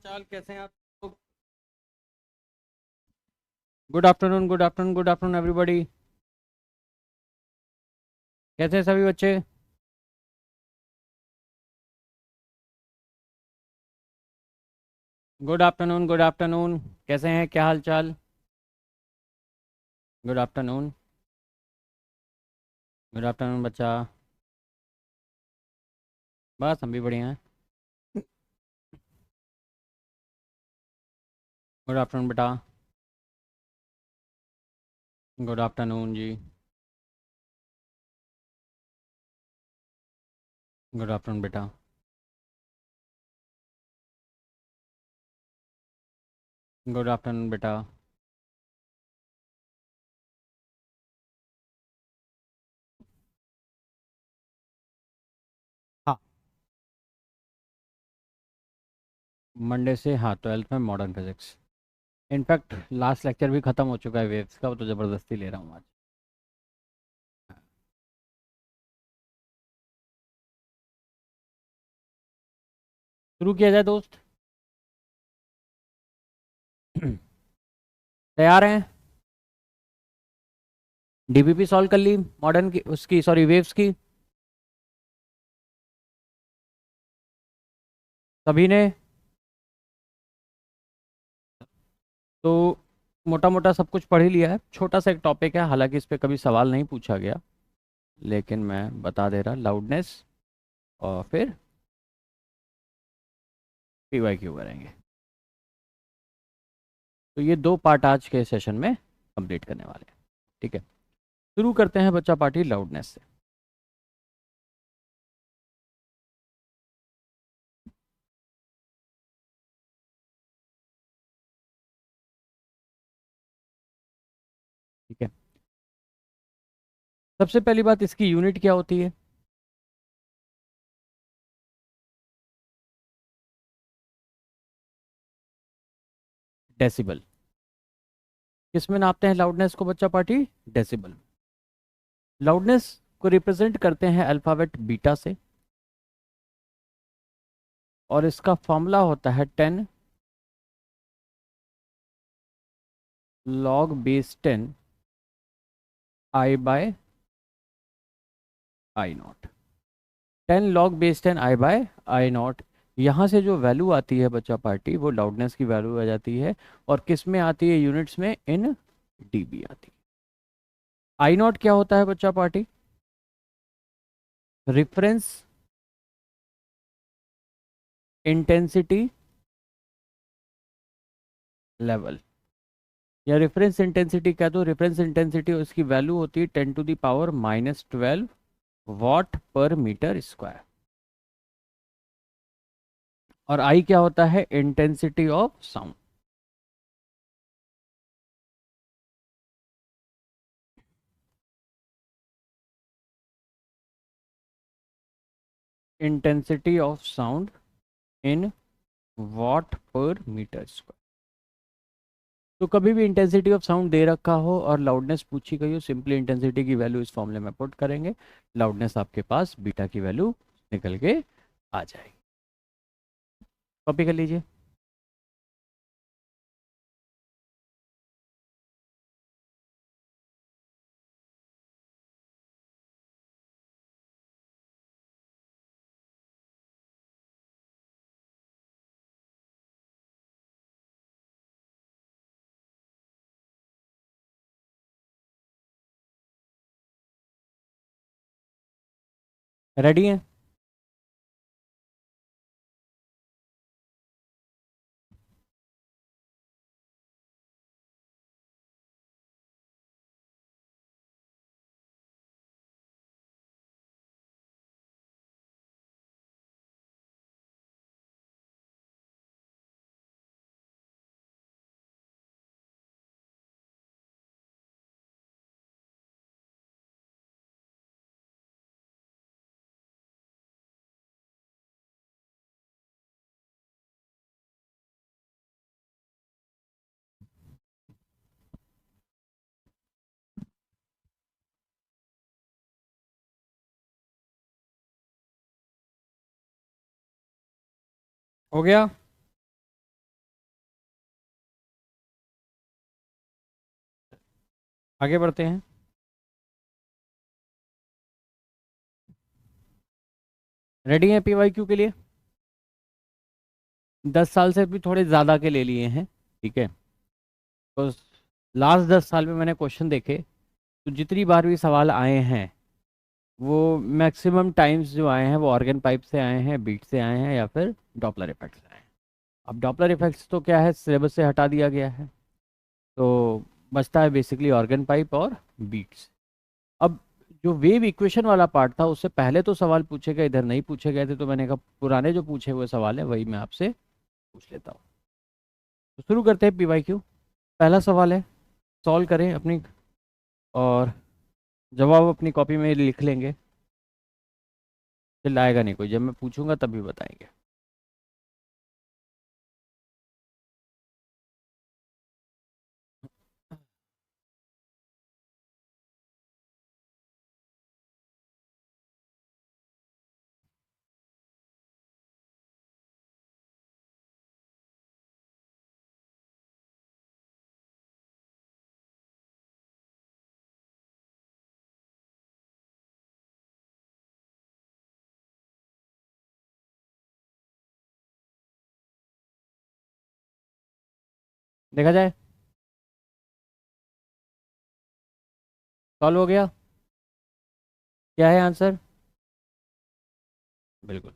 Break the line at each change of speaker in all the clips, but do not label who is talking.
चाल कैसे हैं आप लोग? Good afternoon, good afternoon, good afternoon everybody. कैसे हैं सभी बच्चे? Good afternoon, good afternoon. कैसे हैं, क्या हाल चाल? गुड आफ्टरनून, गुड आफ्टरनून बच्चा। बस हम भी बढ़िया हैं। गुड आफ्टरनून बेटा। गुड आफ्टरनून जी। गुड आफ्टरनून बेटा। गुड आफ्टरनून बेटा। हाँ, मंडे से हाँ 12th में modern physics. In fact last lecture भी ख़त्म हो चुका है वेव्स का, वो तो ज़बरदस्ती ले रहा हूँ आज। शुरू किया जाए दोस्त। तैयार हैं? डीबीपी सॉल्व कर ली मॉडर्न की, उसकी सॉरी वेव्स की सभी ने? तो मोटा मोटा सब कुछ पढ़ ही लिया है। छोटा सा एक टॉपिक है, हालांकि इस पे कभी सवाल नहीं पूछा गया, लेकिन मैं बता दे रहा, लाउडनेस। और फिर पीवाईक्यू करेंगे। तो ये दो पार्ट आज के सेशन में कंप्लीट करने वाले हैं। ठीक है, शुरू करते हैं बच्चा पार्टी लाउडनेस से। ठीक है, सबसे पहली बात, इसकी यूनिट क्या होती है? डेसिबल। किस में नापते हैं लाउडनेस को बच्चा पार्टी? डेसिबल। लाउडनेस को रिप्रेजेंट करते हैं अल्फ़ाबेट बीटा से, और इसका फॉर्मूला होता है 10 log base 10 I/I0। 10 log base 10 I/I0। यहाँ से जो वैल्यू आती है बच्चा पार्टी, वो लाउडनेस की वैल्यू आ जाती है। और किस में आती है यूनिट्स में? इन डीबी आती है। I0 क्या होता है बच्चा पार्टी? रिफरेंस इंटेंसिटी लेवल, या रेफरेंस इंटेंसिटी कह दो। रेफरेंस इंटेंसिटी उसकी वैल्यू होती है 10⁻⁻12 वॉट पर मीटर स्क्वायर। और आई क्या होता है? Intensity of sound. Intensity of sound in what पर मीटर स्क्वायर। तो कभी भी इंटेंसिटी ऑफ साउंड दे रखा हो और लाउडनेस पूछी गई हो, सिंपली इंटेंसिटी की वैल्यू इस फॉर्मूले में पुट करेंगे, लाउडनेस आपके पास बीटा की वैल्यू निकल के आ जाएगी। कॉपी कर लीजिए। रेडी है? हो गया? आगे बढ़ते हैं। रेडी हैं पीवाईक्यू के लिए? 10 साल से भी थोड़े ज़्यादा के ले लिए हैं, ठीक है। तो लास्ट 10 साल में मैंने क्वेश्चन देखे, तो जितनी बार भी सवाल आए हैं वो मैक्सिमम टाइम्स जो आए हैं वो ऑर्गन पाइप से आए हैं, बीट से आए हैं, या फिर डॉपलर इफेक्ट से आए हैं। अब डॉपलर इफेक्ट्स तो क्या है, सिलेबस से हटा दिया गया है, तो बचता है बेसिकली ऑर्गन पाइप और बीट्स। अब जो वेव इक्वेशन वाला पार्ट था उससे पहले तो सवाल पूछे गए, इधर नहीं पूछे गए थे, तो मैंने कहा पुराने जो पूछे हुए सवाल है वही मैं आपसे पूछ लेता हूँ। तो शुरू करते हैं पीवाईक्यू। पहला सवाल है, सॉल्व करें अपनी, और जवाब अपनी कॉपी में लिख लेंगे, चिल्लाएगा नहीं कोई, जब मैं पूछूंगा तभी बताएंगे। देखा जाए, सॉल्व हो गया? क्या है आंसर? बिल्कुल।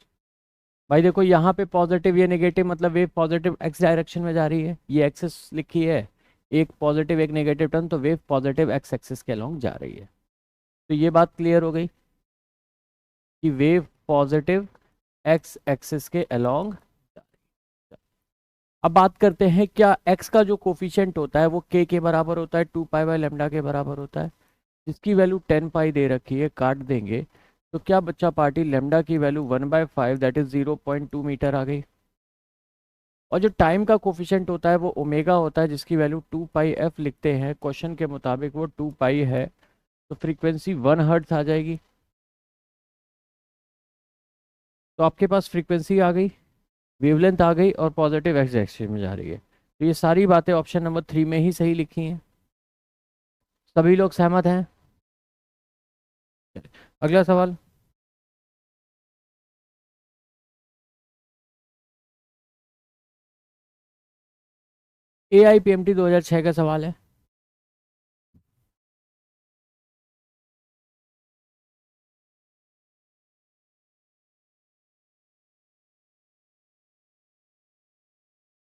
भाई देखो यहाँ पे पॉजिटिव, ये नेगेटिव, मतलब वेव पॉजिटिव एक्स डायरेक्शन में जा रही है, ये एक्सिस लिखी है, एक पॉजिटिव एक नेगेटिव टर्न, तो वेव पॉजिटिव एक्स एक्सिस के अलोंग जा रही है। तो ये बात क्लियर हो गई कि वेव पॉजिटिव एक्स एक्सिस के अलोंग। अब बात करते हैं, क्या एक्स का जो कोफिशिएंट होता है वो के बराबर होता है, 2 पाई बाय लेमडा के बराबर होता है, जिसकी वैल्यू 10 पाई दे रखी है, काट देंगे तो क्या बच्चा पार्टी, लेमडा की वैल्यू 1/5 दैट इज 0.2 मीटर आ गई। और जो टाइम का कोफिशिएंट होता है वो ओमेगा होता है, जिसकी वैल्यू 2 पाई एफ लिखते हैं, क्वेश्चन के मुताबिक वो 2 पाई है, तो फ्रीक्वेंसी 1 हर्ट्ज आ जाएगी। तो आपके पास फ्रीक्वेंसी आ गई, वेवलेंथ आ गई, और पॉजिटिव एक्स डायरेक्शन में जा रही है। तो ये सारी बातें ऑप्शन नंबर 3 में ही सही लिखी हैं। सभी लोग सहमत हैं? अगला सवाल। AIPMT 2006 का सवाल है।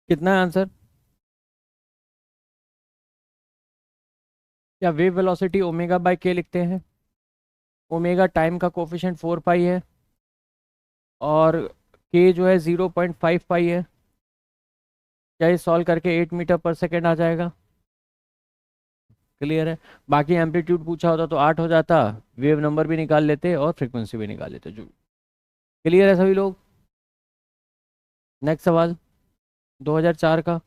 कितना है आंसर? क्या वेव वेलोसिटी ओमेगा बाय के लिखते हैं, ओमेगा टाइम का कोफिशिएंट 4 पाई है, और के जो है 0.5 पाई है। क्या ये सॉल्व करके 8 मीटर पर सेकेंड आ जाएगा? क्लियर है। बाकी एम्पलीट्यूड पूछा होता तो 8 हो जाता, वेव नंबर भी निकाल लेते और फ्रीक्वेंसी भी निकाल लेते। जो क्लियर है सभी लोग? नेक्स्ट सवाल, 2004 का।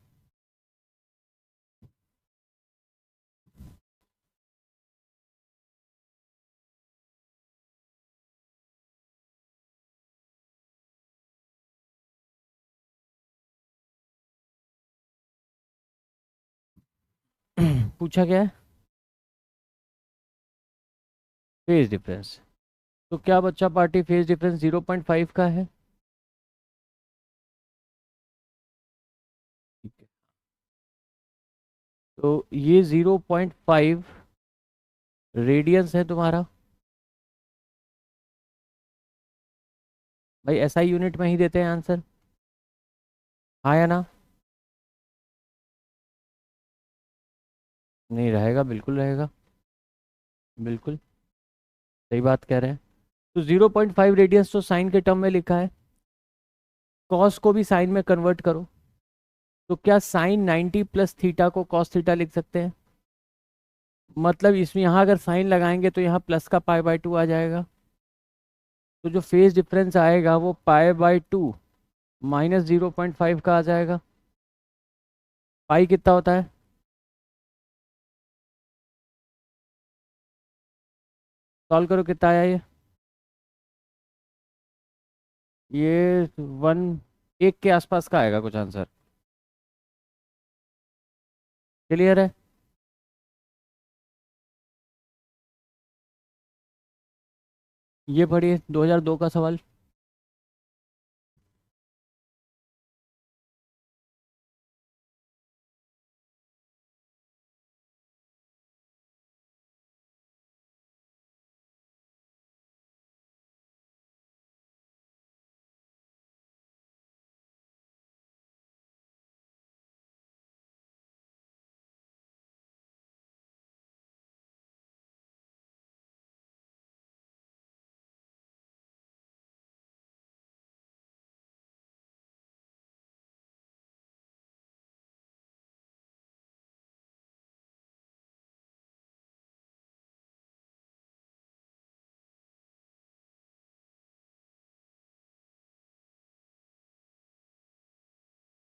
पूछा क्या है? Phase difference. तो क्या बच्चा पार्टी फेज डिफरेंस 0.5 का है? ठीक है। तो ये 0.5 रेडियंस है तुम्हारा। भाई SI यूनिट में ही देते हैं आंसर, हाँ या ना? नहीं रहेगा, बिल्कुल रहेगा, बिल्कुल सही बात कह रहे हैं। तो 0.5 रेडियंस तो साइन के टर्म में लिखा है, कॉस को भी साइन में कन्वर्ट करो, तो क्या साइन 90 प्लस थीटा को कॉस थीटा लिख सकते हैं? मतलब इसमें यहाँ अगर साइन लगाएंगे तो यहाँ प्लस का पाई/2 आ जाएगा, तो जो फेज डिफरेंस आएगा वो पाई/2 माइनस 0.5 का आ जाएगा। पाई कितना होता है? सॉल्व करो, कितना आया ये 1 के आसपास का आएगा कुछ आंसर। क्लियर है? ये पढ़िए 2002 का सवाल।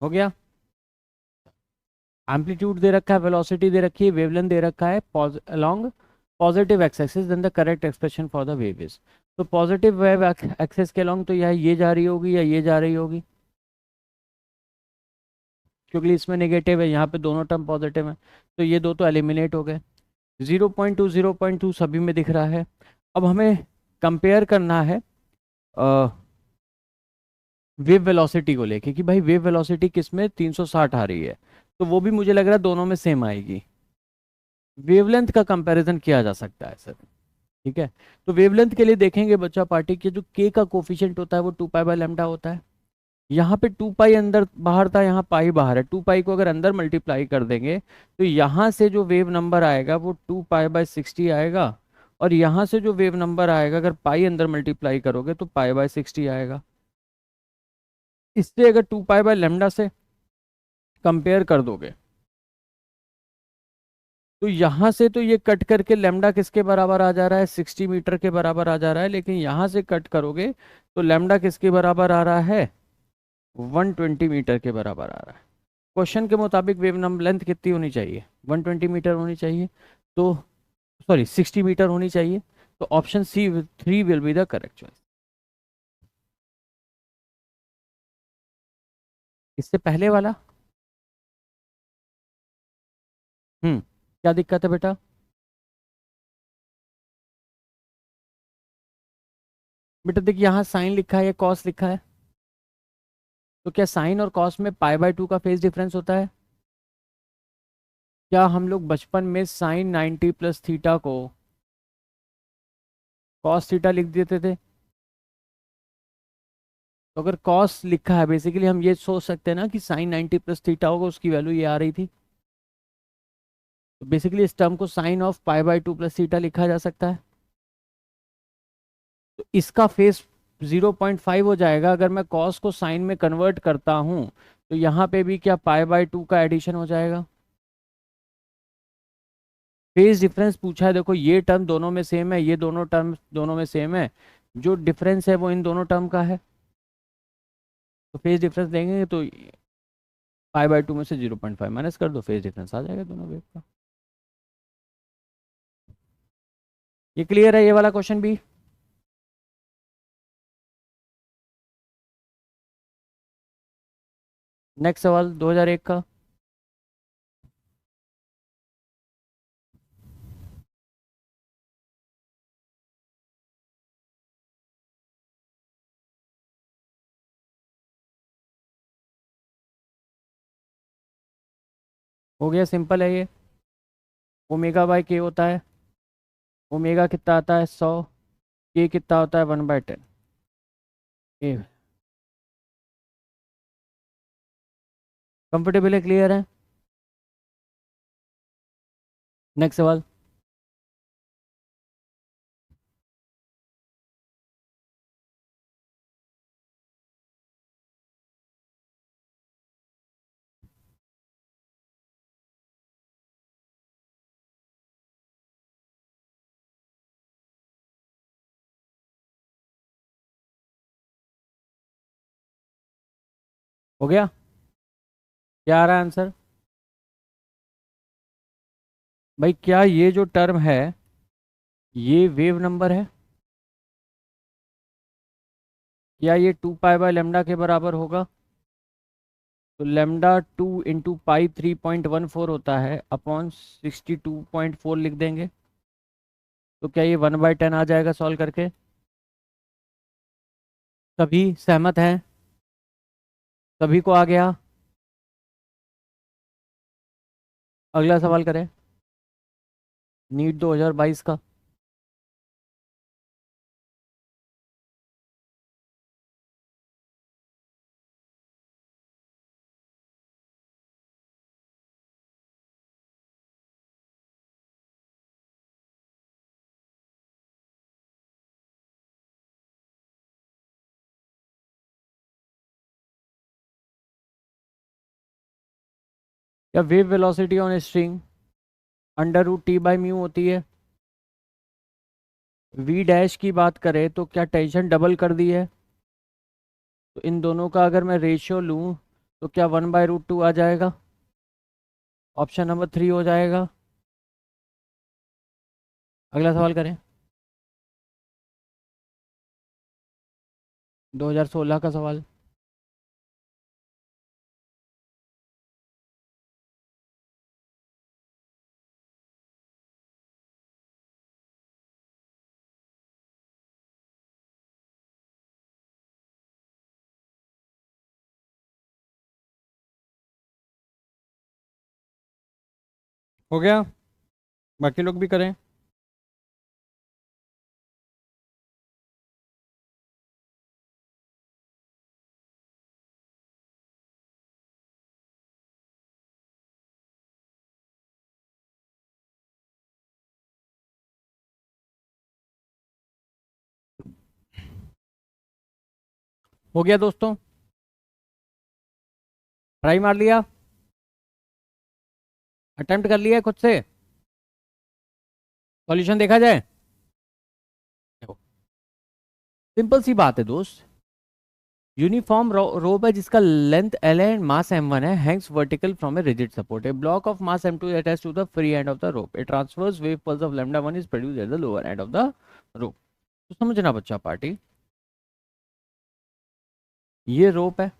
हो गया। एम्पलीट्यूड दे रखा है, वेलोसिटी दे रखी है, वेवलेंथ दे रखा है along positive x axis, then the correct expression for the wave is. तो पॉजिटिव वेव एक्सिस के अलोंग तो ये जा रही होगी या ये जा रही होगी, क्योंकि इसमें नेगेटिव है, यहाँ पे दोनों टर्म पॉजिटिव है, तो ये दो तो एलिमिनेट हो गए। 0.2 सभी में दिख रहा है। अब हमें कंपेयर करना है वेव वेलोसिटी को लेके कि भाई वेव वेलोसिटी किस में 360 आ रही है, तो वो भी मुझे लग रहा है दोनों में सेम आएगी। वेवलेंथ का कंपैरिजन किया जा सकता है सर। ठीक है, तो वेवलेंथ के लिए देखेंगे बच्चा पार्टी के जो के का कोफिशिएंट होता है वो 2 पाई/लैम्डा होता है। यहाँ पे 2 पाई अंदर बाहर था, यहाँ पाई बाहर है, 2 पाई को अगर अंदर मल्टीप्लाई कर देंगे तो यहाँ से जो वेव नंबर आएगा वो 2 पाई/60 आएगा, और यहाँ से जो वेव नंबर आएगा अगर पाई अंदर मल्टीप्लाई करोगे तो पाई/60 आएगा। इससे अगर 2 पाई/लैम्डा से कंपेयर कर दोगे तो यहाँ से तो ये कट करके लैम्डा किसके बराबर आ जा रहा है, 60 मीटर के बराबर आ जा रहा है, लेकिन यहाँ से कट करोगे तो लैम्डा किसके बराबर आ रहा है, 120 मीटर के बराबर आ रहा है। क्वेश्चन के मुताबिक वेव नंबर लेंथ कितनी होनी चाहिए, 120 मीटर होनी चाहिए, तो सॉरी 60 मीटर होनी चाहिए। तो option C3 will be the correct choice. इससे पहले वाला क्या दिक्कत है बेटा। बेटा देखिए यहाँ साइन लिखा है या कॉस लिखा है, तो क्या साइन और कॉस में पाई/2 का फेज डिफरेंस होता है। क्या हम लोग बचपन में साइन 90 + थीटा को कॉस थीटा लिख देते थे। तो अगर कॉस लिखा है बेसिकली हम ये सोच सकते हैं ना कि साइन 90 + थीटा होगा, उसकी वैल्यू ये आ रही थी, तो बेसिकली इस टर्म को साइन ऑफ पाई/2 + थीटा लिखा जा सकता है। तो इसका फेस 0.5 हो जाएगा अगर मैं कॉस को साइन में कन्वर्ट करता हूं, तो यहाँ पे भी क्या पाई/2 का एडिशन हो जाएगा। फेज डिफरेंस पूछा है, देखो ये टर्म दोनों में सेम है, ये दोनों टर्म दोनों में सेम है, जो डिफरेंस है वो इन दोनों टर्म का है, तो फेज डिफरेंस देंगे तो पाई/2 में से 0.5 माइनस कर दो, फेज डिफरेंस आ जाएगा दोनों वेव का। ये क्लियर है ये वाला क्वेश्चन भी। नेक्स्ट सवाल 2001 का। हो गया, सिंपल है ये। ओमेगा/के होता है, ओमेगा कितना आता है 100, के कितना होता है 1/10। ए कंफर्टेबल है, क्लियर है। नेक्स्ट सवाल। हो गया, क्या आ रहा है आंसर। भाई क्या ये जो टर्म है ये वेव नंबर है, क्या ये 2 पाई/लैम्डा के बराबर होगा। तो लैम्डा 2 × पाई 3.14 होता है अपॉन 62.4 लिख देंगे, तो क्या ये 1/10 आ जाएगा सॉल्व करके। सभी सहमत हैं? सभी को आ गया? अगला सवाल करें, नीट 2022 का। या wave velocity on string under root T by mu होती है। वी डैश की बात करें तो क्या टेंशन डबल कर दी है? तो इन दोनों का अगर मैं रेशियो लूँ तो क्या 1/√2 आ जाएगा? ऑप्शन नंबर 3 हो जाएगा। अगला सवाल करें, 2016 का सवाल। हो गया? बाकी लोग भी करें। हो गया दोस्तों? ट्राई मार लिया? अटेम्प्ट कर लिया है खुद से? सॉल्यूशन देखा जाए? देखो, सिंपल सी बात है दोस्त। यूनिफॉर्म रोप है जिसका लेंथ एल है एंड मास m1 है, hangs vertical from a rigid support. A block of mass m2 attached to the free end of the rope. A transverse wave pulse of lambda 1 is produced at the lower end of the rope. तो समझना बच्चा party, ये रोप है,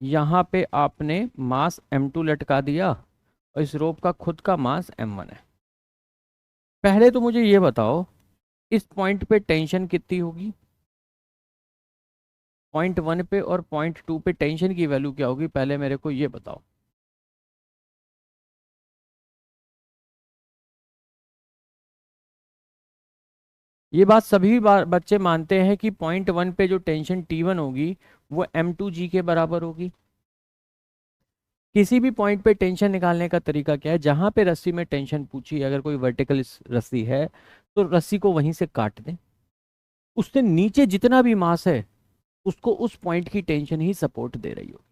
यहाँ पे आपने मास m2 लटका दिया और इस रोप का खुद का मास m1 है। पहले तो मुझे ये बताओ, इस पॉइंट पे टेंशन कितनी होगी? पॉइंट 1 पे और पॉइंट 2 पे टेंशन की वैल्यू क्या होगी, पहले मेरे को ये बताओ। ये बात सभी बच्चे मानते हैं कि पॉइंट 1 पे जो टेंशन T1 होगी वो m2g के बराबर होगी। किसी भी पॉइंट पे टेंशन निकालने का तरीका क्या है, जहां पे रस्सी में टेंशन पूछी, अगर कोई वर्टिकल रस्सी है तो रस्सी को वहीं से काट दें। उससे नीचे जितना भी मास है उसको उस पॉइंट की टेंशन ही सपोर्ट दे रही होगी।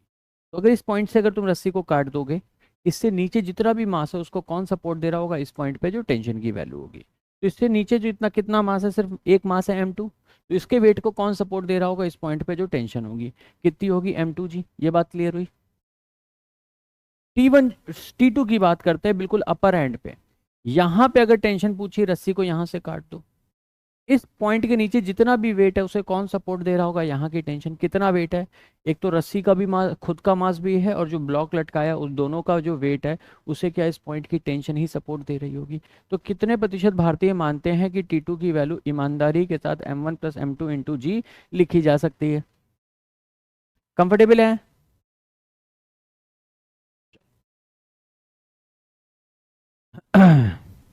तो अगर इस पॉइंट से अगर तुम रस्सी को काट दोगे, इससे नीचे जितना भी मास है उसको कौन सपोर्ट दे रहा होगा? इस पॉइंट पे जो टेंशन की वैल्यू होगी। तो इससे नीचे जो इतना कितना मास है, सिर्फ एक मास है m2, तो इसके वेट को कौन सपोर्ट दे रहा होगा? इस पॉइंट पे जो टेंशन होगी कितनी होगी? m2g। ये बात क्लियर हुई? T1 T2 की बात करते हैं बिल्कुल अपर एंड पे। यहां पे अगर टेंशन पूछी, रस्सी को यहां से काट दो, इस पॉइंट के नीचे जितना भी वेट है उसे कौन सपोर्ट दे रहा होगा? यहाँ की टेंशन। कितना वेट है? एक तो रस्सी का भी मास, खुद का मास भी है, और जो ब्लॉक लटकाया उस दोनों का जो वेट है उसे क्या इस पॉइंट की टेंशन ही सपोर्ट दे रही होगी। तो कितने प्रतिशत भारतीय मानते हैं कि T2 की वैल्यू ईमानदारी के साथ m1 प्लस m2 इंटू जी लिखी जा सकती है? कंफर्टेबल है?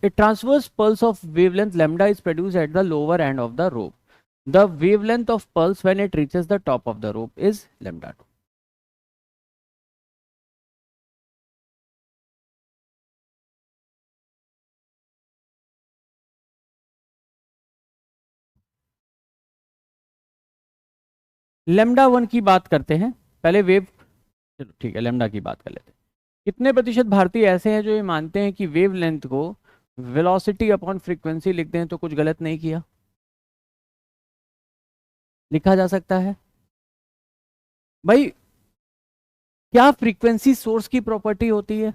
A transverse pulse of wavelength lambda is produced at the lower end of the rope. The wavelength of pulse when it reaches the top of the rope is lambda 2. Lambda 1 की बात करते हैं पहले, wave, चलो ठीक है lambda की बात कर लेते हैं। कितने प्रतिशत भारतीय ऐसे हैं जो ये मानते हैं कि वेव लेंथ को वेलोसिटी अपॉन फ्रीक्वेंसी लिखते हैं तो कुछ गलत नहीं किया? लिखा जा सकता है भाई। क्या फ्रीक्वेंसी सोर्स की प्रॉपर्टी होती है?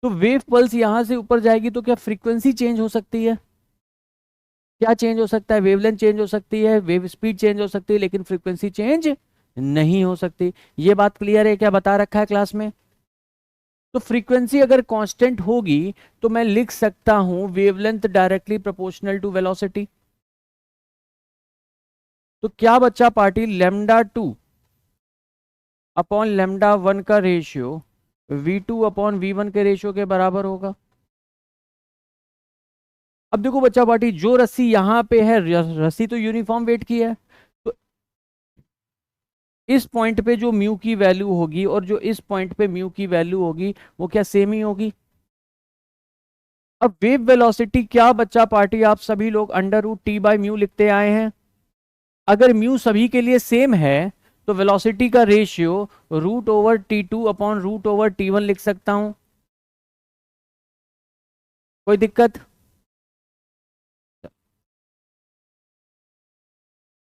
तो वेव पल्स यहां से ऊपर जाएगी तो क्या फ्रीक्वेंसी चेंज हो सकती है? क्या चेंज हो सकता है? वेवलेंथ चेंज हो सकती है, वेव स्पीड चेंज हो सकती है, लेकिन फ्रीक्वेंसी चेंज नहीं हो सकती। ये बात क्लियर है? क्या बता रखा है क्लास में? तो फ्रीक्वेंसी अगर कांस्टेंट होगी तो मैं लिख सकता हूं wavelength directly proportional to velocity. तो क्या बच्चा पार्टी लेमडा 2 अपॉन लेमडा 1 का रेशियो V2 अपॉन V1 के रेशियो के बराबर होगा। अब देखो बच्चा पार्टी, जो रस्सी यहां पे है, रस्सी तो यूनिफॉर्म वेट की है, तो इस पॉइंट पे जो म्यू की वैल्यू होगी और जो इस पॉइंट पे म्यू की वैल्यू होगी वो क्या सेम ही होगी। अब वेव वेलोसिटी क्या बच्चा पार्टी, आप सभी लोग under root T by mu लिखते आए हैं। अगर म्यू सभी के लिए सेम है तो वेलोसिटी का रेशियो √T2 अपॉन √T1 लिख सकता हूं। कोई दिक्कत?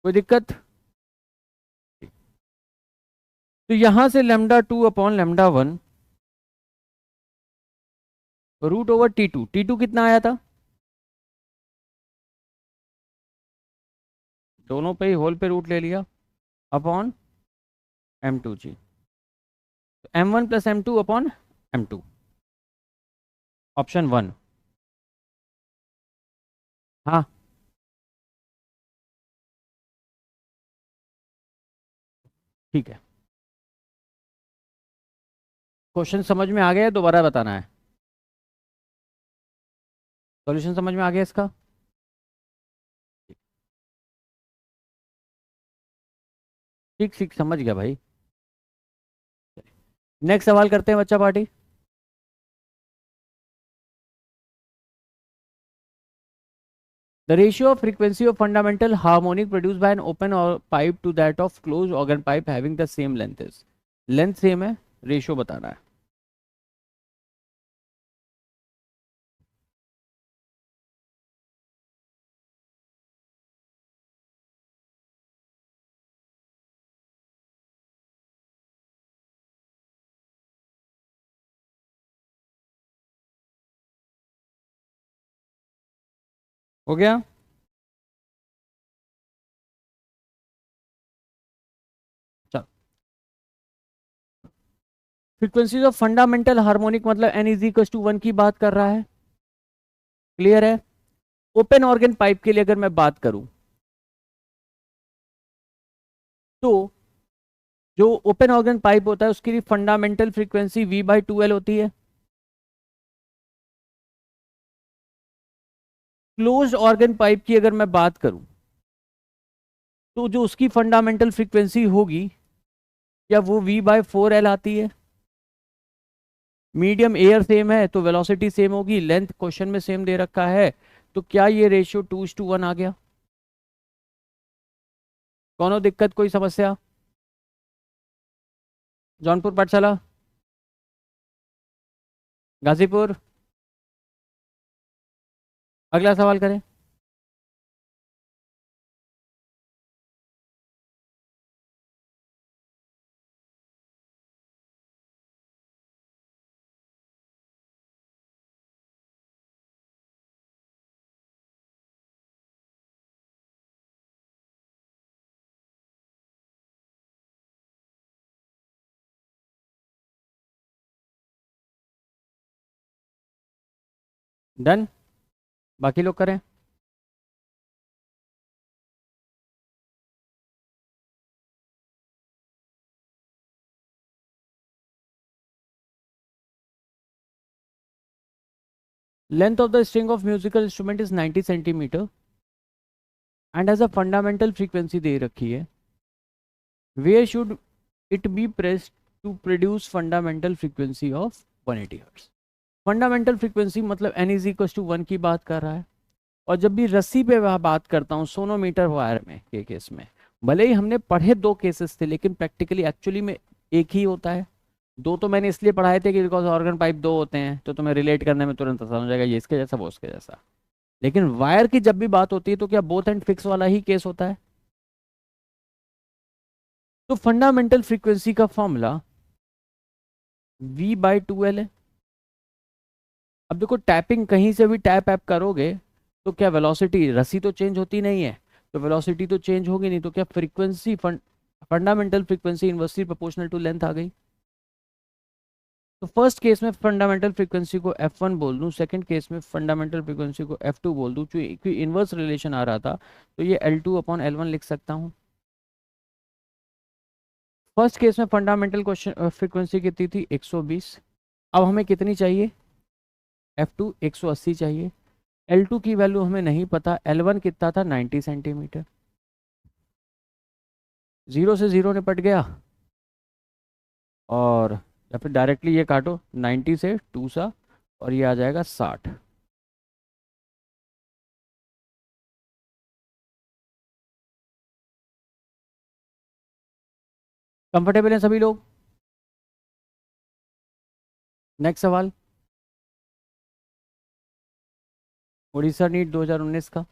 कोई दिक्कत? तो यहां से λ2 अपॉन λ1 √T2, T2 कितना आया था? दोनों पे ही होल पे रूट ले लिया, upon m2g, m1 plus m2 upon m2, option 1। हाँ, ठीक है। क्वेश्चन समझ में आ गया? दोबारा बताना है। सॉल्यूशन समझ में आ गया इसका? ठीक ठीक, समझ गया भाई। नेक्स्ट सवाल करते हैं बच्चा party. The ratio of frequency of fundamental harmonic produced by an open or pipe to that of closed organ pipe having the same length is, length same है, रेशियो बताना है। हो गया? चलो, फ्रीक्वेंसीज ऑफ फंडामेंटल हार्मोनिक मतलब n is equal to 1 की बात कर रहा है। क्लियर है? ओपन ऑर्गन पाइप के लिए अगर मैं बात करूं तो जो ओपन ऑर्गन पाइप होता है उसके लिए फंडामेंटल फ्रीक्वेंसी V/2L होती है। क्लोज्ड ऑर्गन पाइप की अगर मैं बात करूं तो जो उसकी फंडामेंटल फ्रीक्वेंसी होगी क्या वो V/4L आती है। मीडियम एयर सेम है तो वेलोसिटी सेम होगी, लेंथ क्वेश्चन में सेम दे रखा है, तो क्या ये रेशियो 2:1 आ गया? कौन दिक्कत, कोई समस्या? जौनपुर पाठशाला, गाजीपुर, अगला सवाल करें। डन, बाकी लोग करें। Length of the string of musical instrument is 90 centimetre and as a fundamental frequency दे रखी है। Where should it be pressed to produce fundamental frequency of 180 hertz. Fundamental frequency मतलब n इज इक्वल टू 1 की बात कर रहा है। और जब भी रस्सी पे वह बात करता हूँ सोनोमीटर वायर में के केस में, भले ही हमने पढ़े दो केसेस थे लेकिन प्रैक्टिकली एक्चुअली में एक ही होता है। दो तो मैंने इसलिए पढ़ाए थे कि बिकॉज ऑर्गन पाइप दो होते हैं तो तुम्हें रिलेट करने में तुरंत आसान हो जाएगा, ये इसके जैसा वो उसके जैसा। लेकिन वायर की जब भी बात होती है तो क्या बोथ एंड फिक्स वाला ही केस होता है। तो फंडामेंटल फ्रीक्वेंसी का फॉर्मूला V/2L है। अब देखो, टैपिंग कहीं से भी टैप ऐप करोगे तो क्या वेलोसिटी, रस्सी तो चेंज होती नहीं है तो वेलोसिटी तो चेंज होगी नहीं, तो क्या frequency fundamental frequency inversely proportional to length आ गई। तो फर्स्ट केस में फंडामेंटल फ्रीक्वेंसी को F1 बोल दूं, सेकंड केस में फंडामेंटल फ्रीक्वेंसी को F2 बोल दूं, क्योंकि इनवर्स रिलेशन आ रहा था तो ये L2 अपॉन L1 लिख सकता हूं। फर्स्ट केस में फंडामेंटल क्वेश्चन फ्रीक्वेंसी कितनी थी 120। अब हमें कितनी चाहिए F2 180 चाहिए। L2 की वैल्यू हमें नहीं पता, L1 कितना था 90 सेंटीमीटर। जीरो से जीरो निपट गया, और या फिर डायरेक्टली ये काटो 90 से 2 सा, और ये आ जाएगा 60। कंफर्टेबल हैं सभी लोग? नेक्स्ट सवाल, उड़ीसा नीट 2019 का।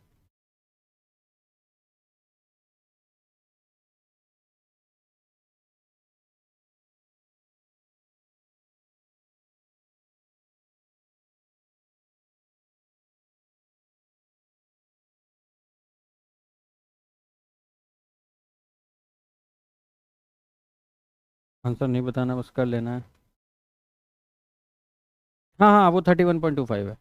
आंसर नहीं बताना, बस कर लेना है। हाँ हाँ, वो 31.25 है।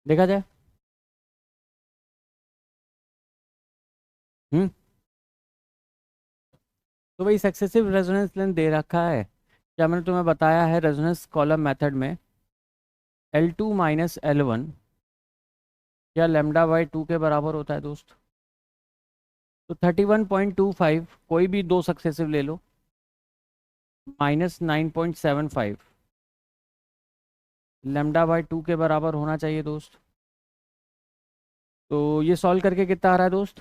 देखा जाए। हम्म। तो भाई सक्सेसिव रेजोनेंस लेंथ दे रखा है, क्या मैंने तुम्हें बताया है रेजोनेंस कॉलम मेथड में L2 माइनस L1 या लेमडा बाई 2 के बराबर होता है दोस्त। तो 31.25 कोई भी दो सक्सेसिव ले लो, माइनस 9.75 लेमडा बाई 2 के बराबर होना चाहिए दोस्त। तो ये सॉल्व करके कितना आ रहा है दोस्त?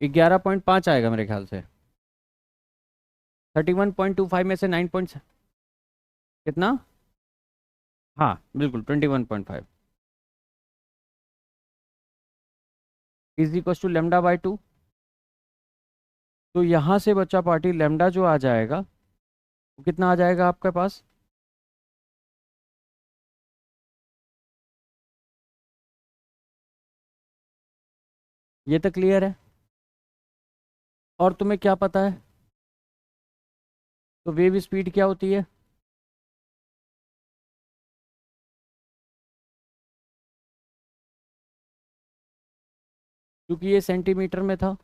11.5 आएगा मेरे ख्याल से। 31.25 में से 9 पॉइंट कितना? हाँ बिल्कुल 21.5 is equal to lambda by 2। तो यहाँ से बच्चा पार्टी लेमडा जो आ जाएगा वो कितना आ जाएगा आपके पास? ये तो क्लियर है। और तुम्हें क्या पता है, तो वेव स्पीड क्या होती है? क्योंकि ये सेंटीमीटर में था,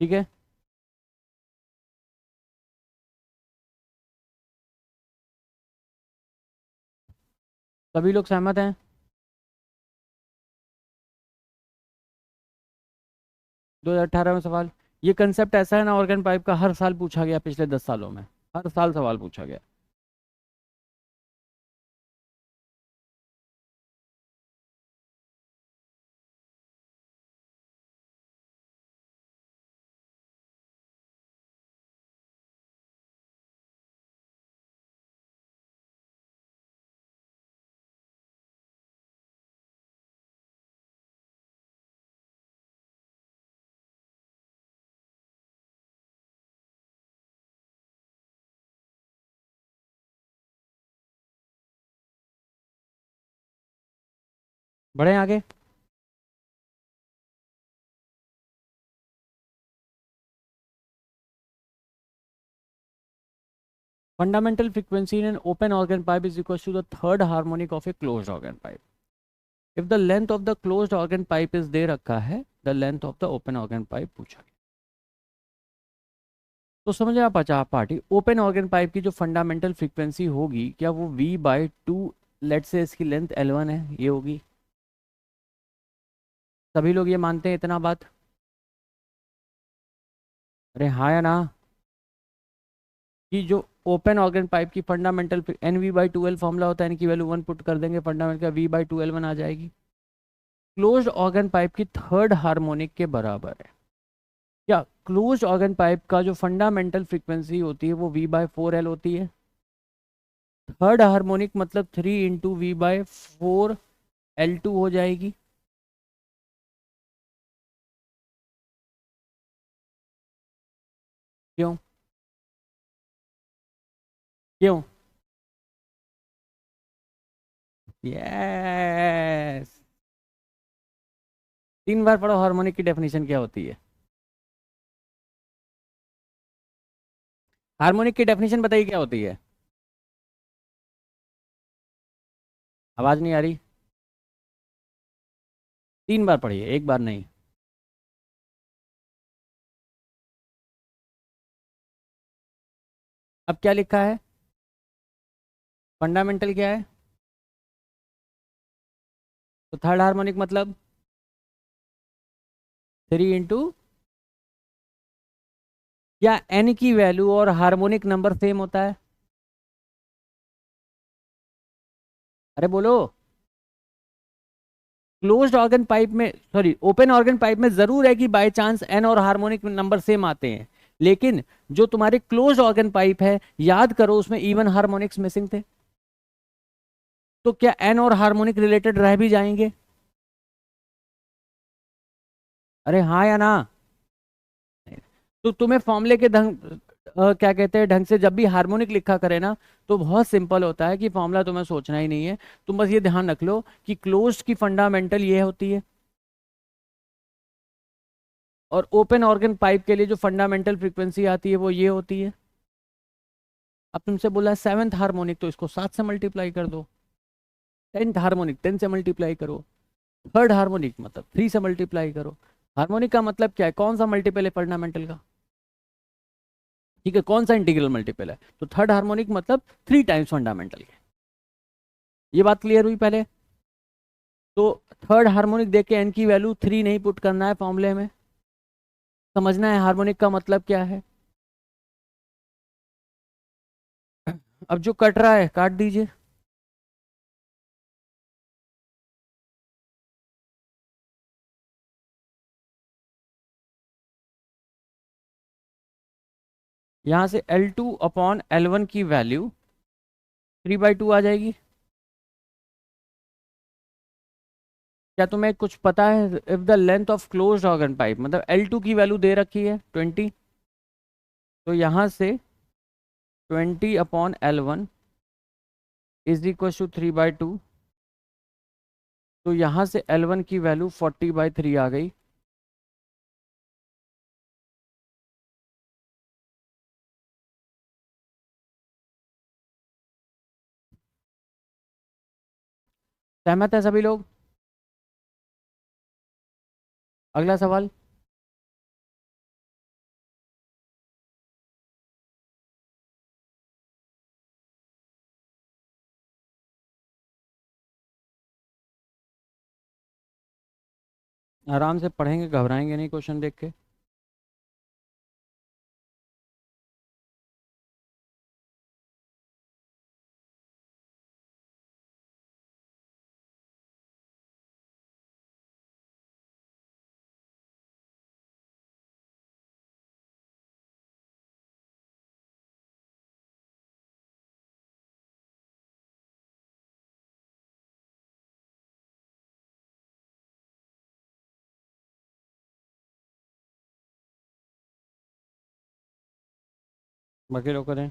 ठीक है। सभी लोग सहमत हैं? 2018 में सवाल। ये कंसेप्ट ऐसा है ना, ऑर्गन पाइप का हर साल पूछा गया पिछले 10 सालों में, हर साल सवाल पूछा गया। बढ़े आगे। Fundamental frequency in an open organ pipe is equal to the third harmonic of a closed organ pipe. If the length of the closed organ pipe is दे रखा है, the length of the open organ pipe पूछा गया। तो समझ आप अच्छा party, open organ pipe की जो फंडामेंटल फ्रीक्वेंसी होगी, क्या वो V/2 लेट से इसकी लेंथ L1 है, ये होगी। सभी लोग ये मानते हैं इतना बात? अरे हाँ या ना, कि जो ओपन ऑर्गन पाइप की fundamental n v by 2L formula होता है, एन की वैल्यू 1 पुट कर देंगे, फंडामेंटल का V बाई 2L आ जाएगी। क्लोज्ड ऑर्गन पाइप की थर्ड हार्मोनिक के बराबर है। क्या क्लोज्ड ऑर्गन पाइप का जो फंडामेंटल फ्रीक्वेंसी होती है वो V/4L होती है। थर्ड हार्मोनिक मतलब 3 × V/4L2 हो जाएगी। क्यों? क्यों? यस। 3 बार पढ़ो, हार्मोनिक की डेफिनेशन क्या होती है। हार्मोनिक की डेफिनेशन बताइए क्या होती है। आवाज नहीं आ रही। 3 बार पढ़िए, एक बार नहीं। अब क्या लिखा है, फंडामेंटल क्या है, तो थर्ड हार्मोनिक मतलब 3 × क्या एन की वैल्यू और हार्मोनिक नंबर सेम होता है। अरे बोलो। क्लोज्ड ऑर्गन पाइप में, सॉरी ओपन ऑर्गन पाइप में जरूर है कि बाय चांस एन और हार्मोनिक नंबर सेम आते हैं, लेकिन जो तुम्हारे क्लोज्ड ऑर्गन पाइप है, याद करो उसमें इवन हार्मोनिक्स मिसिंग थे, तो क्या एन और हार्मोनिक रिलेटेड रह भी जाएंगे। अरे हाँ या ना। तो तुम्हें फॉर्मूले के क्या कहते हैं ढंग से जब भी हार्मोनिक लिखा करे ना, तो बहुत सिंपल होता है कि फॉर्मूला तुम्हें सोचना ही नहीं है। तुम बस ये ध्यान रख लो कि क्लोज्ड की फंडामेंटल ये होती है, और ओपन ऑर्गन पाइप के लिए जो फंडामेंटल फ्रीक्वेंसी आती है वो ये होती है। अब तुमसे बोला है सेवन्थ हार्मोनिक, तो इसको 7 से मल्टीप्लाई कर दो। 10th हार्मोनिक 10 से मल्टीप्लाई करो। थर्ड हार्मोनिक मतलब 3 से मल्टीप्लाई करो। हार्मोनिक का मतलब क्या है, कौन सा मल्टीपल है फंडामेंटल का। ठीक है, कौन सा इंटीग्रल मल्टीपल है, तो थर्ड हार्मोनिक मतलब 3 टाइम्स फंडामेंटल के। ये बात क्लियर हुई पहले। तो थर्ड हार्मोनिक देख के एन की वैल्यू 3 नहीं पुट करना है फॉर्मूले में। समझना है हार्मोनिक का मतलब क्या है। अब जो कट रहा है काट दीजिए। यहां से L2/L1 की वैल्यू 3/2 आ जाएगी। क्या तुम्हें कुछ पता है, if the length of closed organ pipe मतलब L2 की वैल्यू दे रखी है 20, तो यहां से 20/L1 = 3/2, तो यहां से L1 की वैल्यू 40/3 आ गई। सहमत है सभी लोग। अगला सवाल। आराम से पढ़ेंगे, घबराएंगे नहीं क्वेश्चन देख के। बाकी लोग करें।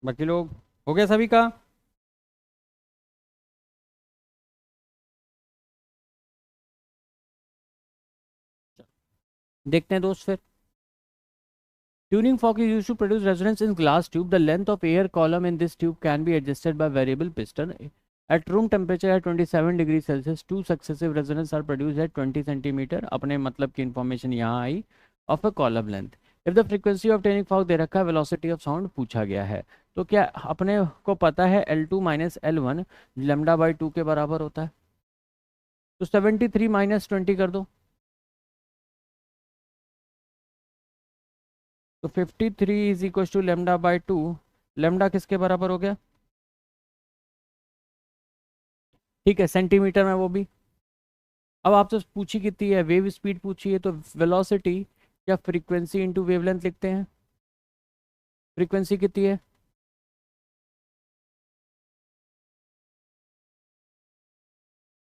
बाकी लोग, हो गया सभी का। देखते हैं दोस्त फिर। Tuning fork is used to produce resonance in glass tube. The length of air column in this tube can be adjusted by variable piston. At room temperature at 27 degrees Celsius, two successive resonances are produced at 20 centimeter. अपने मतलब की information यहाँ आई of a column length. If the frequency of tuning fork दे रखा है, velocity of sound पूछा गया है, तो क्या अपने को पता है L2 - L1 लैम्डा बाई 2 के बराबर होता है। तो 73 माइनस 20 कर दो, तो 53 is equal to lambda by 2। Lambda किसके बराबर हो गया? ठीक है, सेंटीमीटर में वो भी। अब आपसे पूछी कितनी है, वेव स्पीड पूछी है, तो वेलोसिटी या फ्रीक्वेंसी इंटू वेवलेंथ लिखते हैं। फ्रीक्वेंसी कितनी है?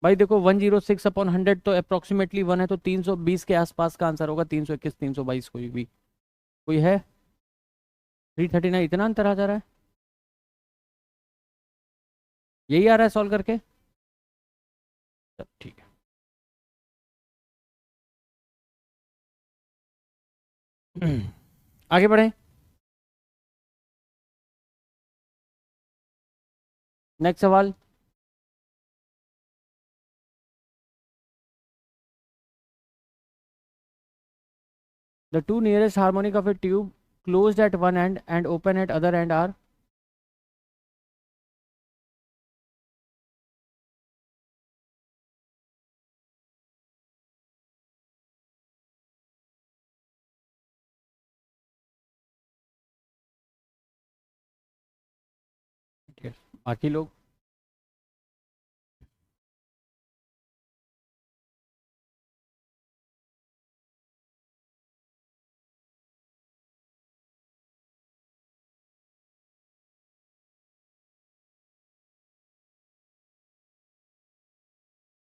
भाई देखो 106 अपॉन 100 तो अप्रोक्सीमेटली 1 है, तो 320 के आसपास का आंसर होगा, 321 322 कोई भी। कोई है? 339, इतना अंतर आ जा रहा है? यही आ रहा है सॉल्व करके? तब ठीक है। आगे बढ़े। नेक्स्ट सवाल। The two nearest harmonic of A tube closed at one end and open at other end are। बाकी लोग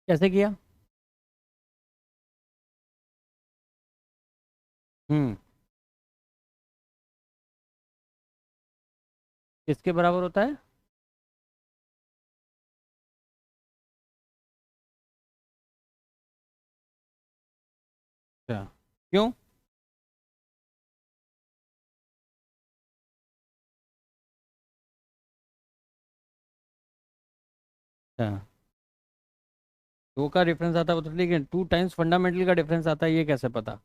कैसे किया? हम्म। किसके बराबर होता है? अच्छा, क्यों? अच्छा, दो का डिफरेंस आता है, लेकिन 2 टाइम्स फंडामेंटल का डिफरेंस आता है, ये कैसे पता?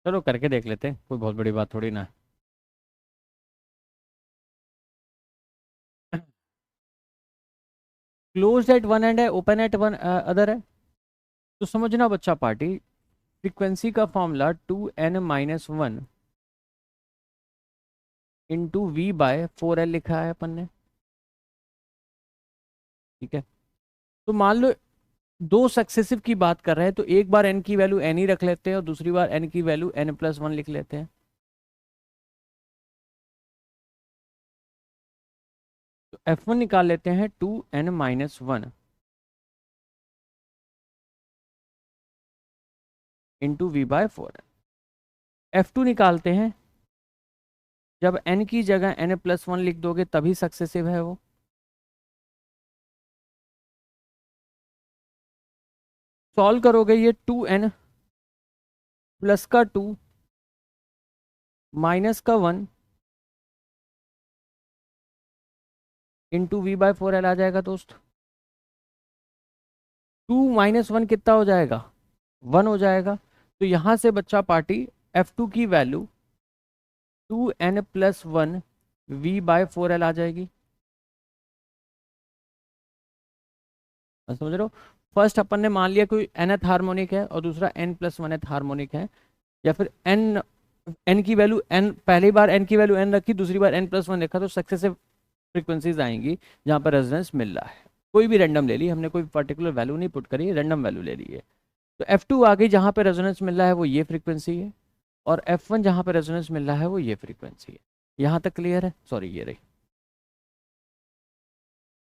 चलो करके देख लेते हैं, कोई बहुत बड़ी बात थोड़ी ना है। क्लोज एट वन एंड है, ओपन एट वन अदर है। तो समझना बच्चा पार्टी, फ्रीक्वेंसी का formula 2n-1 into v by 4l लिखा है अपन ने। ठीक है, तो मान लो दो सक्सेसिव की बात कर रहे हैं, तो एक बार n की वैल्यू n ही रख लेते हैं और दूसरी बार n की वैल्यू n+1 लिख लेते हैं। तो F1 निकाल लेते हैं 2n-1 into v bye 4। F2 निकालते हैं, जब n की जगह n+1 लिख दोगे तभी सक्सेसिव है वो। सॉल्व करोगे, ये 2n प्लस का 2 माइनस का 1 इंटू वी बाय 4l आ जाएगा दोस्त। 2 - 1 कितना हो जाएगा? 1 हो जाएगा। तो यहां से बच्चा पार्टी F2 की value 2n+1 we by 4l आ जाएगी। समझ रहे हो? फर्स्ट अपन ने मान लिया कोई nth हार्मोनिक है और दूसरा n+1th हार्मोनिक है, या फिर n की वैल्यू n, पहली बार n की वैल्यू n रखी, दूसरी बार n+1 रखा, तो सक्सेसिव फ्रीक्वेंसीज आएंगी जहां पर रेजोनेंस मिल रहा है। कोई भी रैंडम ले ली, हमने कोई पर्टिकुलर वैल्यू नहीं पुट करी, रैंडम वैल्यू ले ली है। तो F2 आ गई, जहां पे रेजोनेंस मिल रहा है वो ये फ्रीक्वेंसी है, और F1 जहां पे रेजोनेंस मिल रहा है वो ये फ्रीक्वेंसी है। यहां तक क्लियर है? सॉरी, ये रही।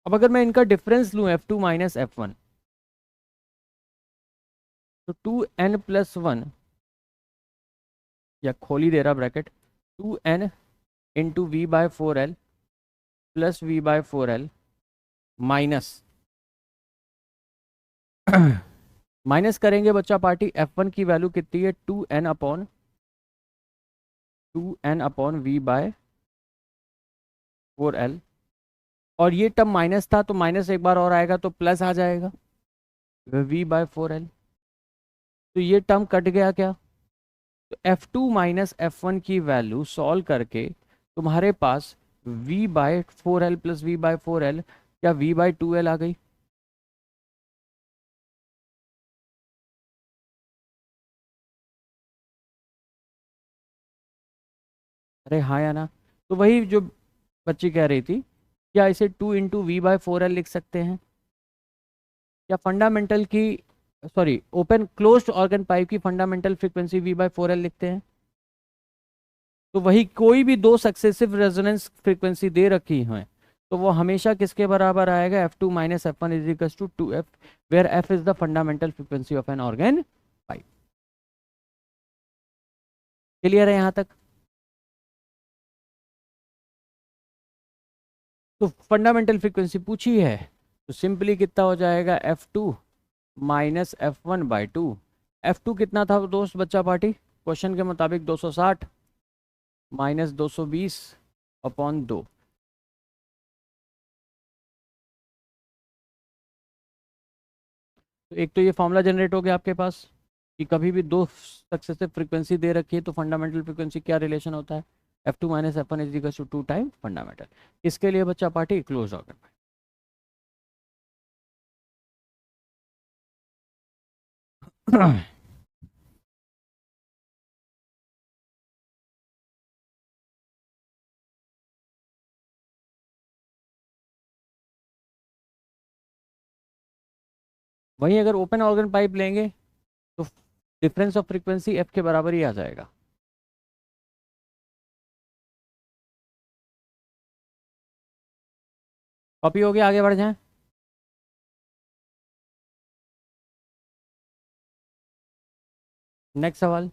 अब अगर मैं इनका डिफरेंस लूं F2 माइनस F1, तो 2n+1, या खोली दे रहा bracket, 2n into v by 4l plus v by 4l minus minus करेंगे बच्चा पार्टी, F1 की वैल्यू कितनी है? 2n upon we by 4l, और ये टर्म माइनस था, तो माइनस एक बार और आएगा तो प्लस आ जाएगा वी बाय 4l। तो ये टर्म कट गया क्या? तो F2 माइनस F1 की वैल्यू सॉल्व करके तुम्हारे पास v by 4l plus v by 4l, क्या v बाय 2l आ गई? अरे हाँ या ना? तो वही जो बच्ची कह रही थी, क्या इसे 2 × v/4l लिख सकते हैं? या फंडामेंटल की, sorry, open closed organ pipe की फंडामेंटल फ्रीक्वेंसी v/4l लिखते हैं। तो वही कोई भी दो सक्सेसिव रेजोनेंस फ्रीक्वेंसी दे रखी है, तो वो हमेशा किसके बराबर आएगा? F2 minus F1 is equal to 2f, where f is the fundamental frequency of an organ pipe. Clear है यहाँ तक? तो फंडामेंटल फ्रीक्वेंसी पूछी है, तो सिंपली कितना हो जाएगा? F2 minus F1/2। F2 कितना था दोस्त बच्चा पार्टी? क्वेश्चन के मुताबिक 260 माइनस 220/2। तो एक तो ये फॉर्मूला जनरेट हो गया आपके पास कि कभी भी दो सक्सेसिव फ्रीक्वेंसी दे रखी है तो फंडामेंटल फ्रीक्वेंसी क्या रिलेशन होता है? F2 minus F1 is equal to 2 time fundamental. इसके लिए बच्चा पार्टी क्लोज ऑर्गन। वहीं अगर ओपन ऑर्गन पाइप लेंगे तो डिफरेंस ऑफ फ्रीक्वेंसी एफ के बराबर ही आ जाएगा। कॉपी हो गया, आगे बढ़ जाएं। नेक्स्ट सवाल।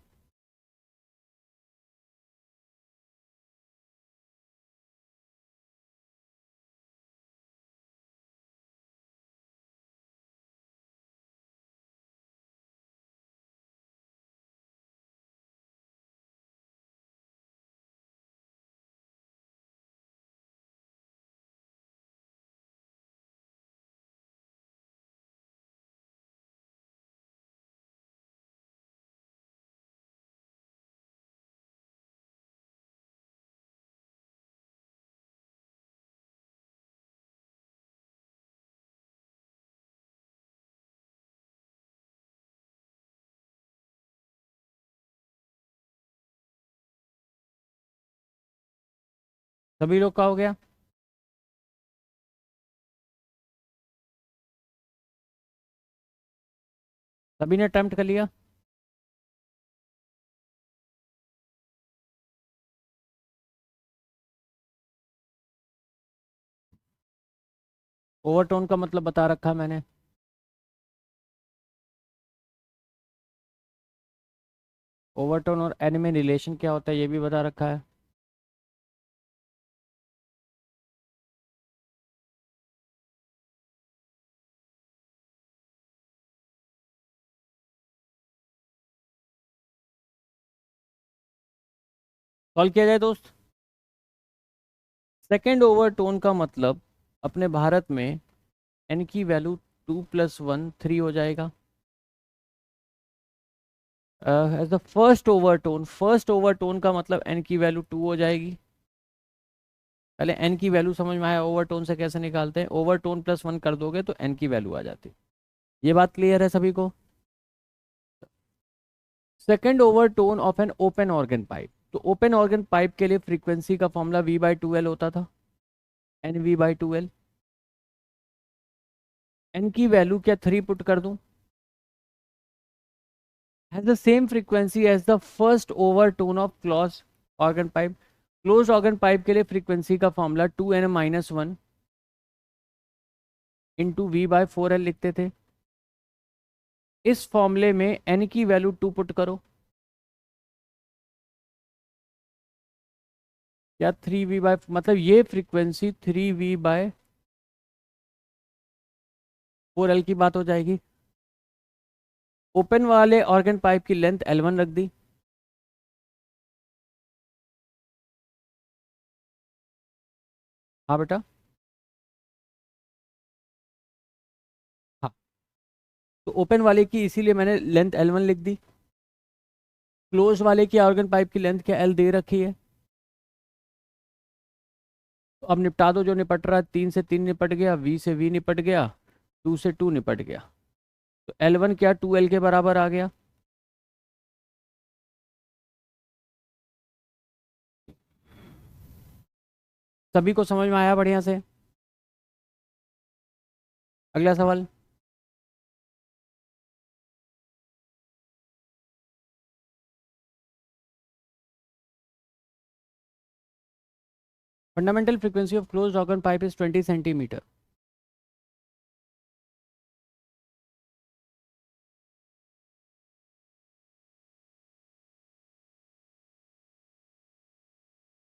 सभी लोग का हो गया? सभी ने अटेम्प्ट कर लिया? ओवरटोन का मतलब बता रखा है मैंने। ओवरटोन और एन में रिलेशन क्या होता है ये भी बता रखा है। सॉल्व किया जाए दोस्त। सेकेंड ओवरटोन का मतलब अपने भारत में एन की वैल्यू 2 + 1 3 हो जाएगा। एज द फर्स्ट ओवरटोन का मतलब एन की वैल्यू 2 हो जाएगी। पहले एन की वैल्यू समझ में आया ओवरटोन से कैसे निकालते हैं? ओवरटोन प्लस 1 कर दोगे तो एन की वैल्यू आ जाती। ये बात क्लियर है सभी को? Second overtone of an open organ pipe, तो ओपन ऑर्गन पाइप के लिए फ्रीक्वेंसी का फॉर्मूला v/2l होता था, एन v/2l। एन की वैल्यू क्या 3 पुट कर दूं? Has the same frequency as the first overtone of close organ pipe. Close organ pipe के लिए फ्रीक्वेंसी का फॉर्मूला 2n-1 इंटू v/4l लिखते थे। इस फॉर्मूले में n की वैल्यू 2 पुट करो, या 3v/, मतलब ये फ्रीक्वेंसी 3v/4l की बात हो जाएगी। ओपन वाले ऑर्गन पाइप की लेंथ L1 रख दी। हाँ बेटा। हाँ, तो ओपन वाले की इसीलिए मैंने लेंथ L1 लिख दी। क्लोज वाले की ऑर्गन पाइप की लेंथ क्या L दे रखी है? तो अब निपटा दो जो निपट रहा है। 3 से 3 निपट गया, वी से वी निपट गया, 2 से 2 निपट गया। तो L1 क्या 2L के बराबर आ गया। सभी को समझ में आया बढ़िया से। अगला सवाल। Fundamental frequency of closed organ pipe is 20 centimetre.